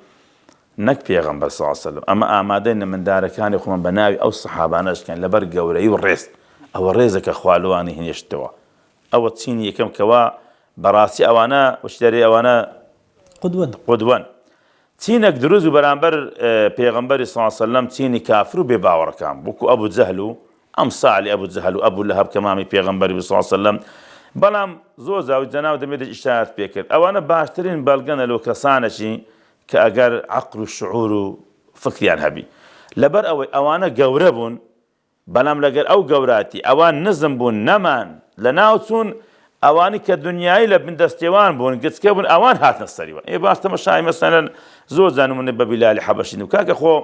S2: نك پیغمبر صلى الله عليه وسلم أما آمادين من دار كان يخوان بناوي أو الصحابة ناش كان لبرقة ورأي والرئيس أو الرزق أخوالواني هن يشتوا أو تسيني كم كوا براسي أوانا وشتري أوانا قدوان تينك دروز برامبر پیغمبر صلى الله عليه وسلم تيني كافر بباور كان بوكو أبو جهل ئەم ساڵی ئەبوو جەهەل و ئەبوو لەهەب کە مامی پێغەمبەری صلی الله علیه وسلم بەڵام زۆر زاوی جەناب دەمێت ئیشارەت پێکرد ئەوانە باشترین بەڵگەنە لەو کەسانەشی کە ئەگەر عەقل و شعور و فکریان هەبی لەبەر ئەوەی ئەوانە گەورە بوون بەڵام لەگەر ئەو گەوراتی ئەوان نزم بوون نەمان لە ناو چوون ئەوانی کە دنیایی لە بندەستێوان بوون گچکە بوون ئەوان هاتنە سەریوە باش تەماشای مەسەلەن زۆر زانمونە بە بیلالی حەبەشی و کاکە خۆ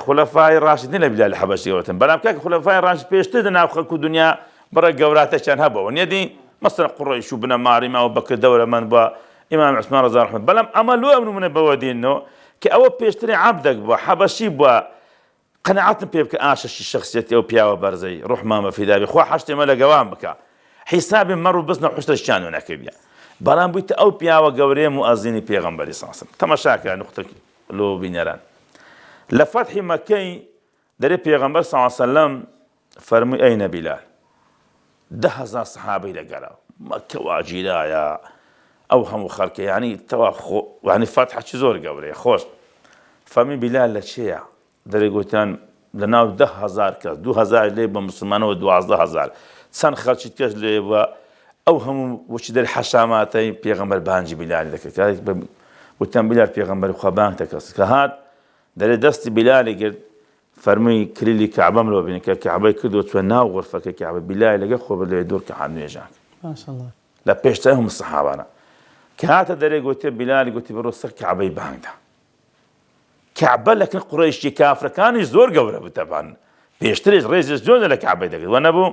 S2: خولەفای ڕاشدین لە بیلالی حەبەشی گەوتن بەڵام کاکە خولەفای ڕاشد پێشتر لە ناو خەڵک و دنیا بڕە گەوراتەیان هەبەوە نیەدی مەسەلەن قوڕەیش و بنەماری ماوە بەکرد دەورەمەند بە ئیمام عوسمان ڕەزا ڕەحمەت بەڵام ئەمە لۆ نمونە بەوە دینەوە کە ئەوە پێشتری عەبدێک بووە حەبەشی بووە قەنەعەتم پێ بکە ئاشەشی شەخسیەتی ئەو پیاوە بەرزەی ڕوحمان بە فیدابی خوا حەشتێمە لە گەوام بکە حیسابی مەڕ و بزنە حوشتەشیان و نەکردیە بەڵام بوویتە ئەو پیاوە گەورەیە موئەزینی پێغەمبەری ساسم تەماشاکە نقطەی لۆ بینەران لە فەتحی مەکەی دەرێ پێغەمبەر صلی الله علیه وسلم فەرمووی ئەینە بیلال 10,000 سەحابەی لەگەڵاو مەکە واجیرایە ئەو هەموو خەڵکە یعنی تەوا یعنی فەتحەکی زۆر گەورەیە خۆش فەرمی بیلال لە چێیە دەرێ گوتیان لە ناو 10,000 کەس 2,000 لێ بە موسڵمانەوە 12,000 چەند خەڵکی کەس لێ بووە ئەو هەموو وەچی دەری حەشاماتەی پێغەمبەر بانگی بیلالی دەکرد وتیان بیلال پێغەمبەری خوا بانگ دەکەست کە هات دەرێ دەستی بیلالی گرت فەرمووی کلیلی کەعبەم لەوە بینی کە کەعبەی کردووە چوە ناو غورفەکەی کەعبە بیلالی لەگەڵ خۆ بە لێ دوور کە نوێژان
S1: ماشەڵڵا
S2: لە پێشتر هەموو سەحابانە کە هاتە دەرێ گوتێ بیلالی گوتی بڕۆ سەر کەعبەی بانگدا کەعبە لەکن قوڕیشی کافرەکانیش زۆر گەورە بوو تەبان پێشترش ڕێزش زۆر لە کەعبەی دەکرد وە نەبوو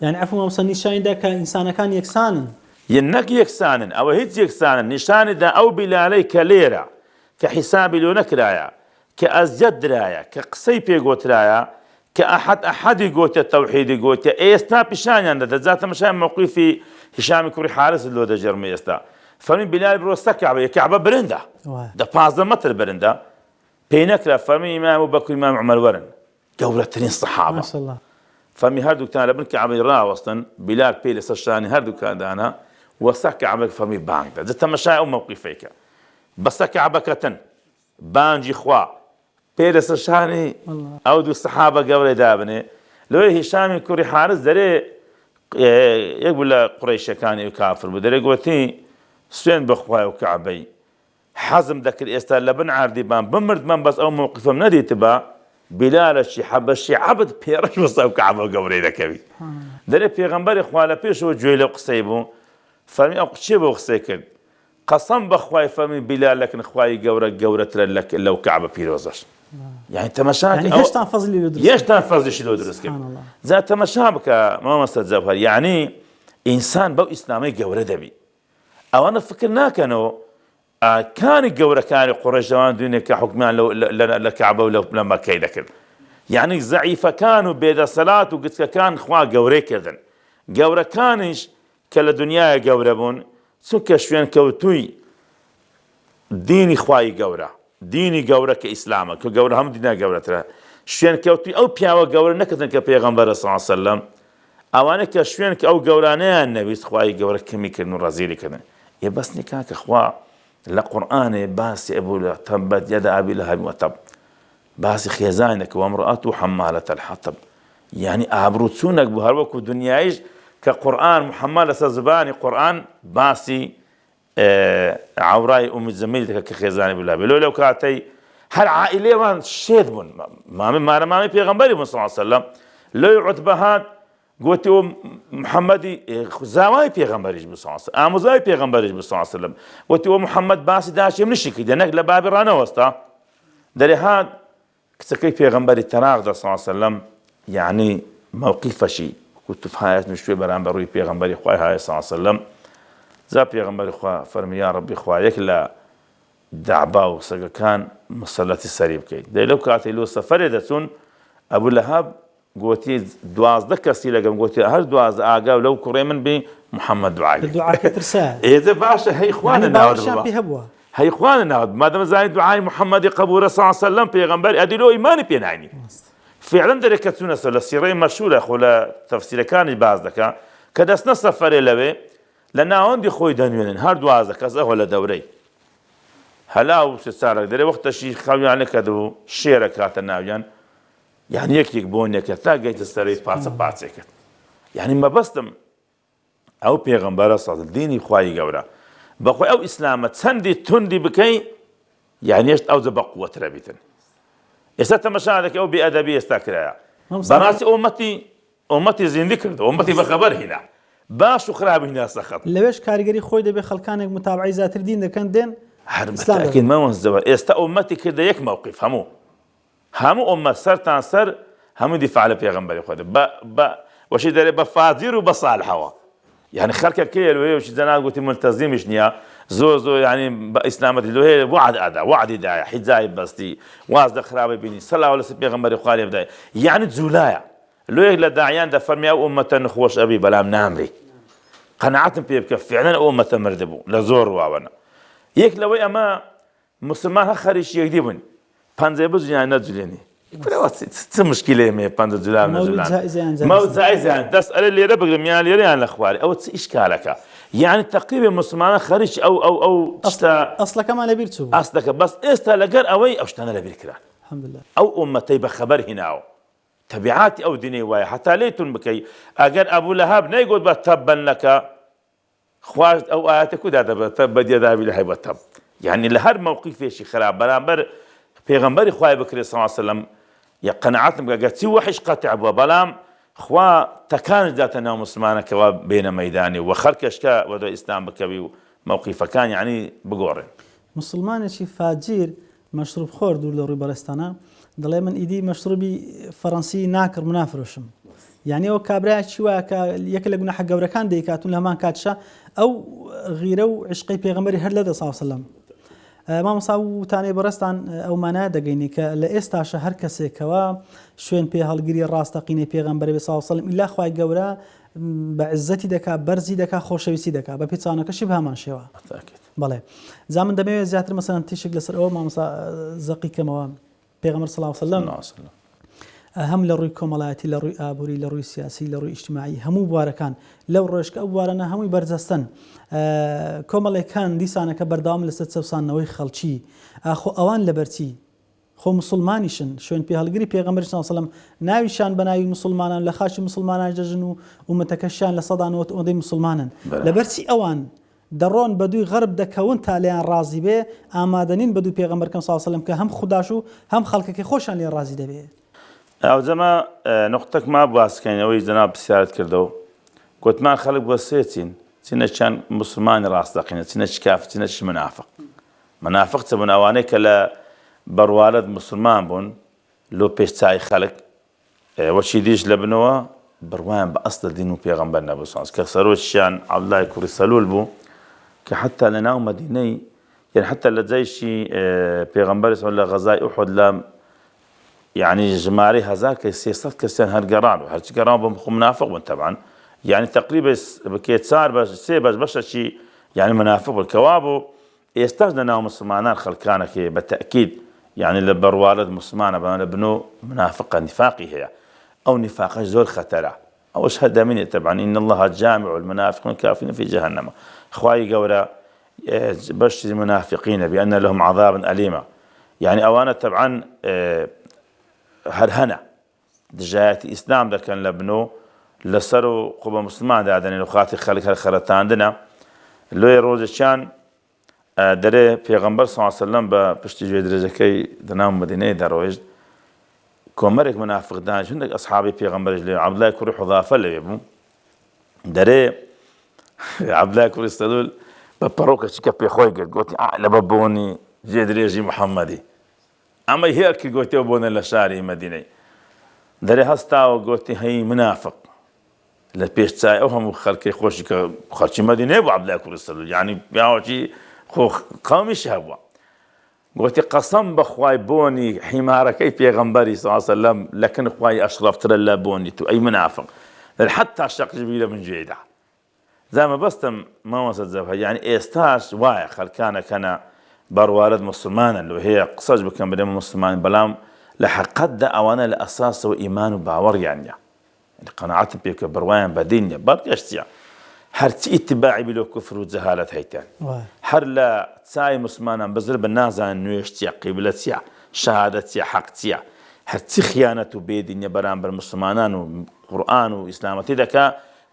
S1: یعنی عەفو مامۆستا نیشانیدا کە ئینسانەکان یەکسانن
S2: نەک یەکسانن ئەوە هیچ یەکسانن نیشانیدا ئەو بیلالەی کە لێرە کە حیسابی لۆ نەکرایە کە ئەزیەت درایە کە قسەی پێگۆترایە کە ئەحەدی گۆتە تەوحیدی گۆتە ئێستا پیشانیان دەدە جا تەماشای موقیفی هیشامی کوڕی حارس لۆ دەژێڕمە ئێستا فەرمی بیلال بڕۆ سەر کەعبە کەعبە برندە 15 مەتر برندە پێی نەکرا فەرمی ئیمام ئەبوبەکر و ئیمام عومەر وەرن گەورەترین سەحابە فەرمی هەردووکتان لە بن کەعبەی ڕاوەستن بیلال پێی لەسەر شانی هەردووکان دانا وەسە کەعبەی فەرمی بانگدا جا تەماشای ئەو موقیفەیەکە بەسە کەعبەکەتن بانگی خوا پێی لەسەر شانی ئەو دوو سەحابە گەورەی دابنێ لەوەی هیشامی کوڕی حارس دەرێ یەک بوو لە قوڕیشەکانی و کافر بوو دەرێ گوتی سوێن بەخوای و کەعبەی حەزم دەکرد ئێستا لە بن عاردیبان بمردمان بەس ئەو موقیفم نەدیت بە بیلالەشی حەبەشی عەبد پێڕەش بەسە ئەو کەعبە گەورەی دەکەوی دەرێ پێغەمبەری خوا لە پێشەوە گوێی لەو قسەی بوو فەرمی ئەو چێ بۆ قسەی کرد قەسەم بەخوای فەرمی بیلال لەکن خوای گەورەترە لەو کەعبە پیرۆزەش یعنی تەماشاکە هێشتا فەزلیشی لۆ دروست کرد جا تەماشا بکە مامۆستا جەوهەر یعنی ئینسان بەو ئیسلامەی گەورە دەبی ئەوانە فکر ناکەنەوە کانی گەورەکانی قوڕیشەوان دوێنێ کە حکمیان لە کەعبە و لە مەکەی دەکرد یعنی زەعیفەکان و بێدەسەلات و گچکەکان خوا گەورەی کردن گەورەکانیش کە لە دنیای گەورە بوون چونکە شوێن کەوتووی دینی خوای گەورە دینی گەورە کە ئیسلامە کە گەورە هەموو دینە گەورەترە شوێن کەوتووی ئەو پیاوە گەورە نەکردن کە پێغەمبەر صلی الله علیه وسلم ئەوانە کە شوێن کە ئەو گەورانەیان نەویست خوای گەورە کەمی کردن و ڕەزیلی کردن ێ بەس نیکا کە خوا لە قورئانێ باسی ئەبوو لە تەبەت یەدا ئەبی لەهەب وەتەب باسی خێزانێک وەمڕەئەتو حەمالەتە الحەطب یعنی ئابڕوو چوونێک بوو هەروەکو دنیایش کە قورئان محەممەد لەسەر زبانی قورئان باسی عەورای ئومی زەمیل دەکە کە خێزانی بوو لەبێ لەو کاتەی هەر عائیلەیەوان شێت بوون مامەی پێغەمبەری بوون صلی الله علیه وسلم لەوی عوتبە هات گوتی ئەو محەممەدی زاوای پێغەمبەریش بوو صلی الله علیه وسلم ئامۆزای پێغەمبەریش بوو صلی الله علیه وسلم گوتی ئەو محەممەد باسی داچێم نشی کردە نەک لە بابی ڕانەوەستا دەرێ هات کچەکەی پێغەمبەری تەراغدا صلی الله علیه وسلم یعنی موقیفەشی کوتوفهایەت نشوێ بەرامبەر ڕووی پێغەمبەری خوای هایە صلی الله علیه وسلم زا پێغەمبەری خوا فەرمی یا ڕەبی خوا یەک لە دەعبا و سەگەکان مسەلەتی سەری بکەیت دەی لەو کاتەی لۆ سەفەرێ دەچوون ئەبوو لەهەب گوتی 12 کەسی لەگەم گوتی هەر 12 ئاگا و لەو کوڕێ من بی محەممەد دوعای ئێدە باشە هەی خوانە ناوت هەی خوانە ناوت مادەمە زانی دوعای محەممەدی قەبوورە صلی الله علیه وسلم پێغەمبەر ئەدی لۆ ئیمانی پێناینی فعلا دەرێ کە چوونە سەر لە سیرەی مەشهورە خۆ لە تەفسیرەکانی باز دەکا کە دەستنە سەفەرێ لەوێ لە ناوەندی خۆی دەنوێنن هەر 12 کەس ئەوە لە دەورەی هەلا و سێ چارەک دەرێ وەختەشی خەویان نەکردبوو شێرە کاتە ناویان يعني یەکێک بۆ یەکە تا گەیتە سەرەی پارچەکەت يعني مەبەستم ئەو پێغەمبەرە سەڵ دینی خوای گەورە بەخۆی ئەو ئیسلامە چەندی توندی بکەی يعني هێشت ئەوجە بە قووەترە بیتن ئێستا تەماشا دەکەی ئەو بێئەدەبی ئێستا کرایە بەڕاستی ئومەتی زیندی کرد ئومەتی بەخەبەر هینا باش و خراپ هینا سەخت
S1: لەوێش کاریگەری خۆی دەبێ خەڵکانێک متابعی زیاتر دین دەکەن دێن
S2: هەر بەتاکید مەوەنزەوە ئێستا ئومەتی کردە یەک مووقیف هەموو ئومەت سەرتان سەر هەموو دیفاع لە پێغەمبەری خۆ وەشی دەرێ بە فاجیر و بە ساڵحەوە يعني خەڵکە کێ لێ وشی جەناب گوتی ملتەزیمیش نییە زۆر يعني بە ئیسلامەتی لێ وعد ئەدا وعدی دایە حیجای بەستی واز دە خراپی بینی سەلاوە لەسەر پێغەمبەری خوا لێ بدایە يعني جوولایە لۆیەک لە داعیان دەفەرمێ ئەو ئومەتە نەخۆش ئەبی بەڵام نامری قەناعەتم پێ بکە فعلا ئەو ئومەتە مردبوو لە زۆر واوەنە یەک لەوەی ئەمە مسلمان هە خەریکی یەکدی بوون پەنجەی بجولیان نەجولێنی چ مشکلەیە مێ پەنجە جولان نەجولان مەوت جایزیان دەست ئەرێ لێرە بگرم یان لێرەیان لە خوارێ ئەوە چ ئیشکالەکە يعني تقریبا مسلمانە خەریکی ئەو
S1: ئەسڵەکەمان لەبیر چوو
S2: ئەسڵەکە بەس ئێستا لەگەر ئەوەی ئەو شتانە لەبیر کران
S1: الحەمدولله
S2: ئەو ئومەتەی بەخەبەر هیناوە تەبیعاتی ئەو دینەی وایە حتا لێتون بکەی ئەگەر ئەبوو لەهاب نەیگوت بە تەبەن لەکە خوا ئەو ئایەتە کودا دەبێت تەبەت یەدا لەهەبی وەتەب يعني لە هەر مووقیفێکی خراپ بەرامبەر پێغەمبەری خوای بکرێ صلی الله علیه وسلم یا قەناعەتم بکە ئەگەر چی وحیش قەتع بووە بەڵام خوا تەکانش داتە ناو مسلمانەکەوە بێنە مەیدانی و خەڵکەشکە وەدە ئیسلام بکەوی و مووقیفەکان یعنی بگۆڕێن
S1: مسلمانێکی فاجیر مەشروب خۆر دوور لە ڕووی بەڕێستانە دەڵێ من ئیدی مەشروبی فەڕەنسی ناکڕ منافرۆشم یعنی ئەو کابرایکی وایە کە یەکە لە گوناحە گەورەکان دەیکاتون لە هەمان کاتشە ئەو غیرە و عشقی پێغەمبەری هەر لەدە صلی الله علیه وسلم مامۆستا وتانەی بەڕێستان ئەومانە دەگەینی کە لە ئێستاشە هەر کەسێکەوە شوێن پێ هەڵگیری ڕاستەقینەی پێغەمبەری صلی الله علیه وسلم ئیلا خوای گەورە بە عزەتی دەکات بەرزی دەکات خۆشەویستی دەکات بە پێچانەکەشی بە هەمان شێوە بەڵێ جا من دەمەوێت زیاتر مەسەلەن تیشێک لەسەر ئەوە مامۆستا زەقیکەمەوە پێغەمبەر صلی الله علیه وسلم هەم لە ڕووی کۆمەڵایەتی لە ڕووی ئابووری لە ڕووی سیاسی لە ڕووی ئیجتیماعی هەموو بوارەکان لەو ڕۆژکە ئەو بوارانە هەمووی بەرجەستن کۆمەڵێکان دیسانەکە بەردەوام لەسەر چەسانەوەی خەڵکی خۆ ئەوان لەبەرچی خۆ مسلمانیشن شوێن پێ هەڵگری پێغەمبەر صلی الله علیه وسلم ناویشان بە ناوی مسلمانان لە خاچی مسلمانان دەژن و ومەتەکەشیان لە سەدانەوە ئەوەندەی مسلمانن لەبەرچی ئەوان دەڕۆن بە دووی غەرب دەکەون تا لێیان ڕازی بێ ئامادەنین بە دوو پێغەمبەرکەم صلی الله علیه وسلم کە هەم خوداش و هەم خەڵکەکەی خۆشیان لێ ڕازی دەبێت
S2: ئەو جەمە نقطەك ما باسکەینەوەی جەناب پرسیارت کردەوە گوتمان خەڵک بۆ سێچین چینە چەند مسلمانی ڕاستەقینە چینە چ کافر چینە چ منافق چ بوون ئەوانەی کە لە بەڕوالەت مسلمان بوون لۆ پێشچای خەڵک وەچی دیش لە بنەوە بڕوایان بە ئەسڵ دین و پێغەمبەر نەبوو کە سەرۆکیان عەبدوڵای کوڕی سەلول بوو کە حتا لە ناو مەدینەی یعنی حتا لە جەیشی پێغەمبەر لە غەزای ئوحود لە يعني جماري هزار كسياسات كسيان هالقران وهالشي قران بمخ منافق من طبعا يعني تقريبا بكيت صار بس سيبش بس شيء يعني منافق بالكوابو يستخدم ناو مسلمان خلكانك بالتاكيد يعني لبروالد مسلمان بنو منافقه نفاقي هي او نفاق زور خطره او اشهد مني طبعا ان الله جامع المنافقين كافرين في جهنم اخوي قولا بشر المنافقين بان لهم عذابا اليما يعني اوانا طبعا هەرهەنە دژایەتی ئیسلام دەکەن لە بنۆ لەسەر و قوبە مسلمان دادەنێن و خاتی خەڵک هەر خەرەتاندنە لۆیە ڕۆژێکیان دەرێ پێغەمبەر صلی الله علیه وسلم بە پشتی گوێ درێژەکەی دەناو مەدینەی دەڕۆیشت کۆمەرێک منافق دانیشت هەندێک ئەسحابی پێغەمبەریش لێ عەبدوڵای کوڕی حوذافە لەوێ بوو دەرێ عەبدوڵای کوڕی سەلول بە پەڕۆکەچی کە پێخۆی گرت گوتی لە بە بۆنی گوێ درێژی محەممەدی ئەمە هێرکی گوتیەوە بۆنە لە شاری مەدینەی دەرێ هەستاوە گوتی هەی منافق لە پێشچای ئەو هەموو خەڵکەی خۆشی کە خەڵکی مەدینەی بوو عەبدوڵای کوڕی سەلول یعنی پیاوەکی خۆ قەومیشی هەبووە گوتی قەسەم بەخوای بۆنی حیمارەکەی پێغەمبەری صلی الله علیه وسلم لەکن خوای ئەشرەفترە لە بۆنی تو ئەی منافق حتا شەقش بی لە من گوێیدا زامە بەستم مامۆستا جەبهە یعنی ئێستاش وایە خەڵکانەکەنە بەڕوالەت مسلمانە لۆ هەیە قسەش بکەم بەدەم مسلمان بەڵام لە حەقەتدا ئەوانە لە ئەساسەوە ئیمان و باوەڕیان نیە قەناعەتم پێ بکە بڕوایان بەدین نیە بەڵگەشتیە هەرچی ئیتیباعی بی لۆ کوفر و جەهالەت هەیتان هەر لە چای مسلمانان بەزر بە نازانن نوێژ چییە قیبلە چییە شەهادەت چییە حەق چییە هەرچی خیانەت و بێدینیە بەرامبەر مسلمانان و قورئان و ئیسلامەتی دەکا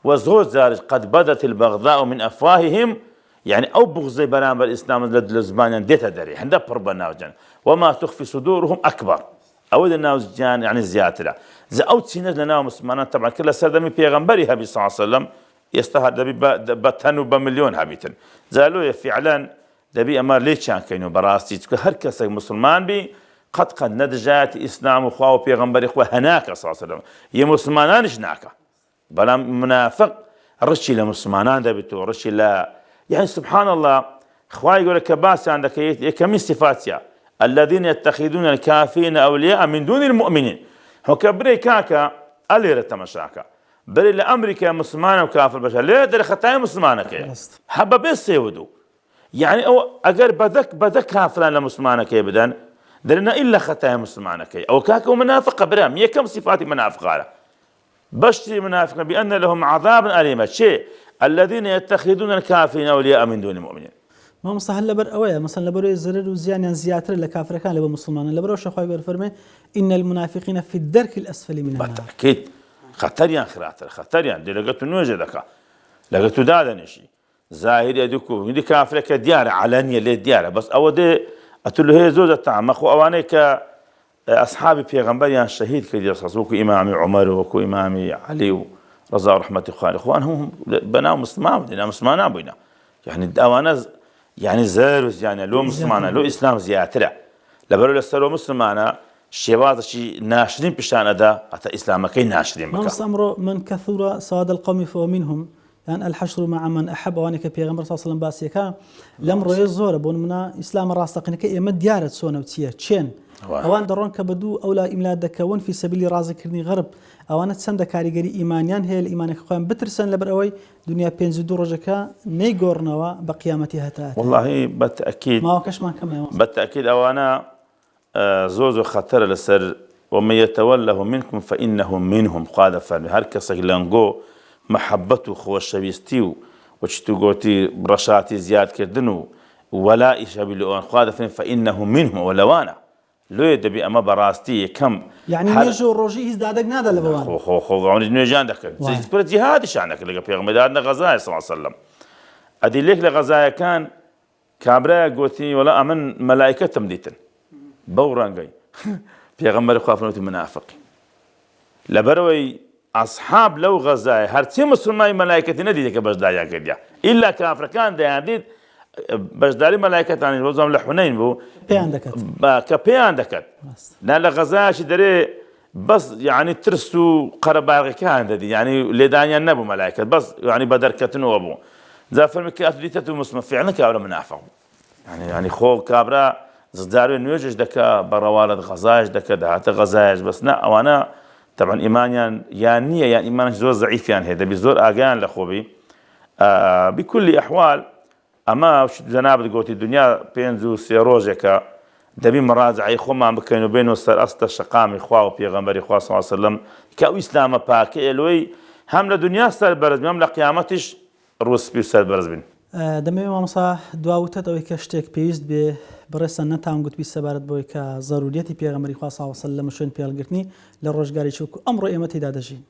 S2: و زۆر جارش قەد بەدەت البەغضاء من ئەفواههم يعني ئەو بغزەی بەرامبەر ئیسلام لە زمانیان دێتە دەرێ هەندە پڕ بە ناوجان وما تخفي صدورهم ئەکبەر ئەوە لە ناوجیان يعني زیاترە ئەو چینە لە ناو مسلمانان طبعا کە لە سەردەمی پێغەمبەری هەبی صلی الله عليه وسلم ئێستا دەبی بە تەن و بە ملیۆن هەبیتن زالۆیە فعلا دەبی ئەمە لێچیانکەین و بەڕاستی چکە هەر کەسێک مسلمان بی قەت نەدەژایەتی ئیسلام و خوا و پێغەمبەری خوا هەناکە صلی الله عليه وسلم یە مسلمانانیش ناکە بەڵام منافق ڕشی لە مسلمانان دەبێت و ڕشی لە يعني سبحان الله خوای گەورە کە باسییان دەکەیت یەکەمین صفاتیە الذين يتخذون الكافرين أولياء من دون المؤمنين هو كبري كاكا أليرة تمشاكا بري لأمريكا مسلمان وكافر بشر ليه دري خطايا مسلمانك حبا بس يودو يعني أو أجر بدك كافران لمسلمانك بدن درنا إلا خطايا مسلمانك أو كاكا ومنافق برام يكم صفات منافق على بشتي منافق بأن لهم عذاب أليم شيء الذين يتخذون الكافرين أولياء من دون المؤمنين
S1: ما مستحيل لبر أويا مثلا لبر الزرر وزيان زياتر لكافر كان لبر مسلمان لبر وشخوي بالفرمي إن المنافقين في الدرك الأسفل من النار
S2: بالتأكيد خطريان خراتر خطريان دي لقيتو نوجه دكا لقيتو دادا نشي ظاهر يدكو دي كافر كديار علانية ليه ديار بس أو دي أتلو هي زوجة تعمق وأوانيك أصحابي بيغمبريان شهيد كدي رصاصوكو إمامي عمر وكو إمامي علي رضا ورحمة الله إخوانهم بناو مسلمان دينا مسلمان بينا يعني أوانا يعني زاروز يعني لو مسلمانة لو إسلام زياترة لبرو لسلو مسلمانة شواذ شيء ناشرين بشان أدا حتى إسلام كي ناشرين
S1: ما أمر من كثر سواد القوم فهو منهم يعني الحشر مع من أحب وأنا كبيغمبر صلى الله عليه وسلم باسيكا الأمر يزور بون منا إسلام راستقين كي يمد ديارة سونا وتيه تشين أوان درون كبدو أولا إملا دكون في سبيل رازق كرني غرب أوان تسند كاريجري إيمانيان هي الإيمان كقوم بترسن لبروي دنيا بينزدو رجكا نيجورنوا بقيامتها تات
S2: والله بالتأكيد
S1: ما وكش ما كمان
S2: بالتأكيد أوانا زوز خطر لسر ومن يتوله منكم فإنه منهم قاد فرمي هركس لانجو محبته خوشويستيو وشتوغوتي برشاتي زياد كردنو ولا إشابي لأن قاد فرمي فإنه منهم ولوانا لو يدبي أما براستي كم
S1: يعني نيجو روجي يزدادك نادا لبوان
S2: خو عوني نيجي عندك زي سبر جهاد شانك لقى بيغمبر عندنا غزايا صلى الله عليه وسلم أدي ليك لغزايا كان كابرا قوتي ولا أمن ملائكة تمديتن بورانجاي بيغمبر خوافنوتي منافق لبروي أصحاب لو غزايا هرتي مسلماي ملائكة نديتك بجدايا كديا إلا كافر كان ديانديد بجداري ملائكة يعني وزم لحنين بو
S1: بيان دكت
S2: كبيان دكت نال غزاش دري بس يعني ترسو قرباغي كان دي يعني لدانيا نبو ملائكة بس يعني بدركتنو ابو ذا فرمكات ديتو مسلم فعلا كابرا منافق يعني خو كابرا زداري نيوجش دكا بروالد غزاش دكا دهات غزاش بس نا وانا طبعا ايمانيا يعني ايمان زور ضعيف يعني هذا بزور اغان لخوبي بكل احوال أما جناب قوتي الدنيا بينزو سيروجك دبي مراجعي خما بكينو بينو سر أستا شقامي خوا وبيغمبري خوا صلى الله عليه وسلم كأو إسلام باك إلوي هم لدنيا سر برز هم لقيامتش روس بيو سر برز بين
S1: دمي ما مصاح دواوتت أو كشتك بيست برسان نتام قلت بيسبارت بوي كضروريتي بيغمبري خوا صلى الله عليه وسلم شون بيغلقتني للرجال يشوكو أمر إيمتي دادجين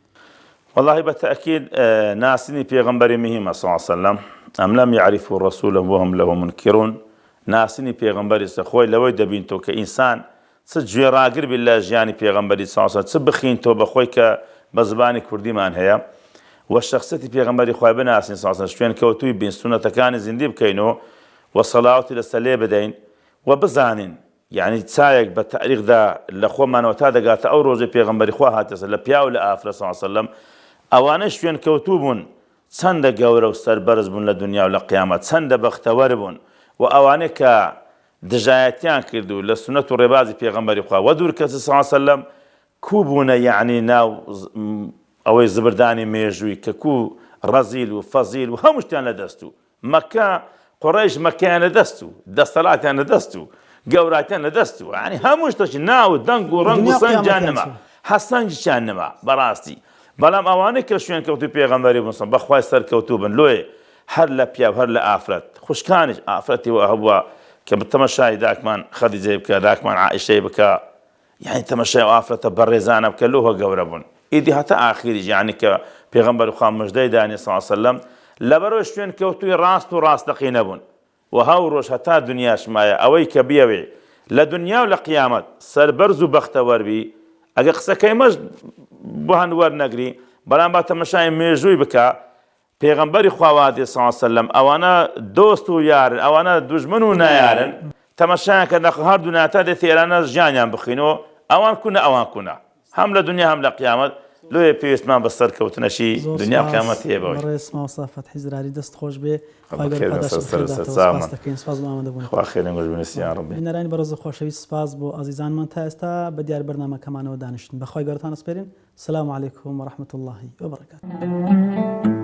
S2: والله بالتأكيد ناسني بيغمبري مهمة صلى الله عليه وسلم أم لم يعرفوا الرسول وهم له منكرون ناسني بيغمبري سخوي لو دبينتو كإنسان سجوي راقر بالله جاني بيغمبري صلى الله عليه وسلم سبخينتو بخوي كبزباني كردي مان هيا والشخصية بيغمبري خوي بناسني صلى الله عليه وسلم شوين كوتوي بين سنة كان زنديب كينو وصلاة للسلي بدين وبزانين يعني تسايق بالتاريخ ذا لخو ما نوتادا قالت أو روزي بيغمبري خوي هاتس لبياو لآفر صلى الله عليه وسلم أوانا شوين كوتوبون چەندە گەورە و سەربەرز بوون لە دنیا و لە قیامەت چەندە بەختەوەر بوون و ئەوانەی کە دژایەتیان کردو لە سنەت و ڕێبازی پێغەمبەری خوا وە دوور کەسی صلی الله علیه وسلم کوو بوونە یعنی ناو ئەوەی زبردانی مێژووی کە کوو ڕەزیل و فەزیل و هەموو شتیان لەدەست و مەکە قوڕەیش مەکەیان لەدەست و دەسەڵاتیان لەدەست و گەوراتیان لەدەست و یعنی هەموو شتێکی ناو و دەنگ و ڕەنگ و سەنجیان نەما هەسەنجیان نەما بەڕاستی بەڵام ئەوانەی کە شوێن کەوتوی پێغەمبەری مسلم بەخوای سەرکەوتوو بن لۆیە هەر لە پیا و هەر لە ئافرەت خوشکانیش ئافرەتی وە هەبووە کە بتەمەشای داکمان خەدیجەی بکە داکمان عائیشەی بکە يعني تەماشای ئافرەتە بەڕێزانە بکە لەوە گەورە بوون ئیدی هەتا ئاخیریش یعنی کە پێغەمبەر خوا مژدەی دانی صلی الله علیه وسلم لەبەرەوەی شوێن کەوتووی ڕاست و ڕاستەقی نەبوون و هەو ڕۆژ هەتا دنیاش مایە ئەوەی کە بیەوێ لە دنیا و لە قیامەت سەربەرز و بەختەوەربی ئەگە قسەکەی مەش بۆ هەند وەرنەگری بەڵام با تەماشای مێژووی بکە پێغەمبەری خواوادی صلی الله علیه وسلم ئەوانە دۆست و یارن ئەوانە دوژمن و نایارن تەماشایان کە هەردوو ناتە دێت ئێرانە ژیانیان بخینەوە ئەوان کوونە ئەوان کوونە هەم لە دنیا هەم لە قیامەت لۆیە پێویستمان بە سەرکەوتنەشی دنیا قیامەت هەیە بەوەی
S1: بەڕێز مامۆستا فەتحی زراری دەست خۆش بێ
S2: خوا خێرن گۆش بنووسی یا ڕەبی
S1: بینەرانی بەڕێز خۆشەویست سپاس بۆ ئازیزانمان تا ئێستا بە دیار بەرنامەکەمانەوە دانیشتن بەخوای گەورەتان سپێرین. السلام علیکم ورحمة الله وبركاته.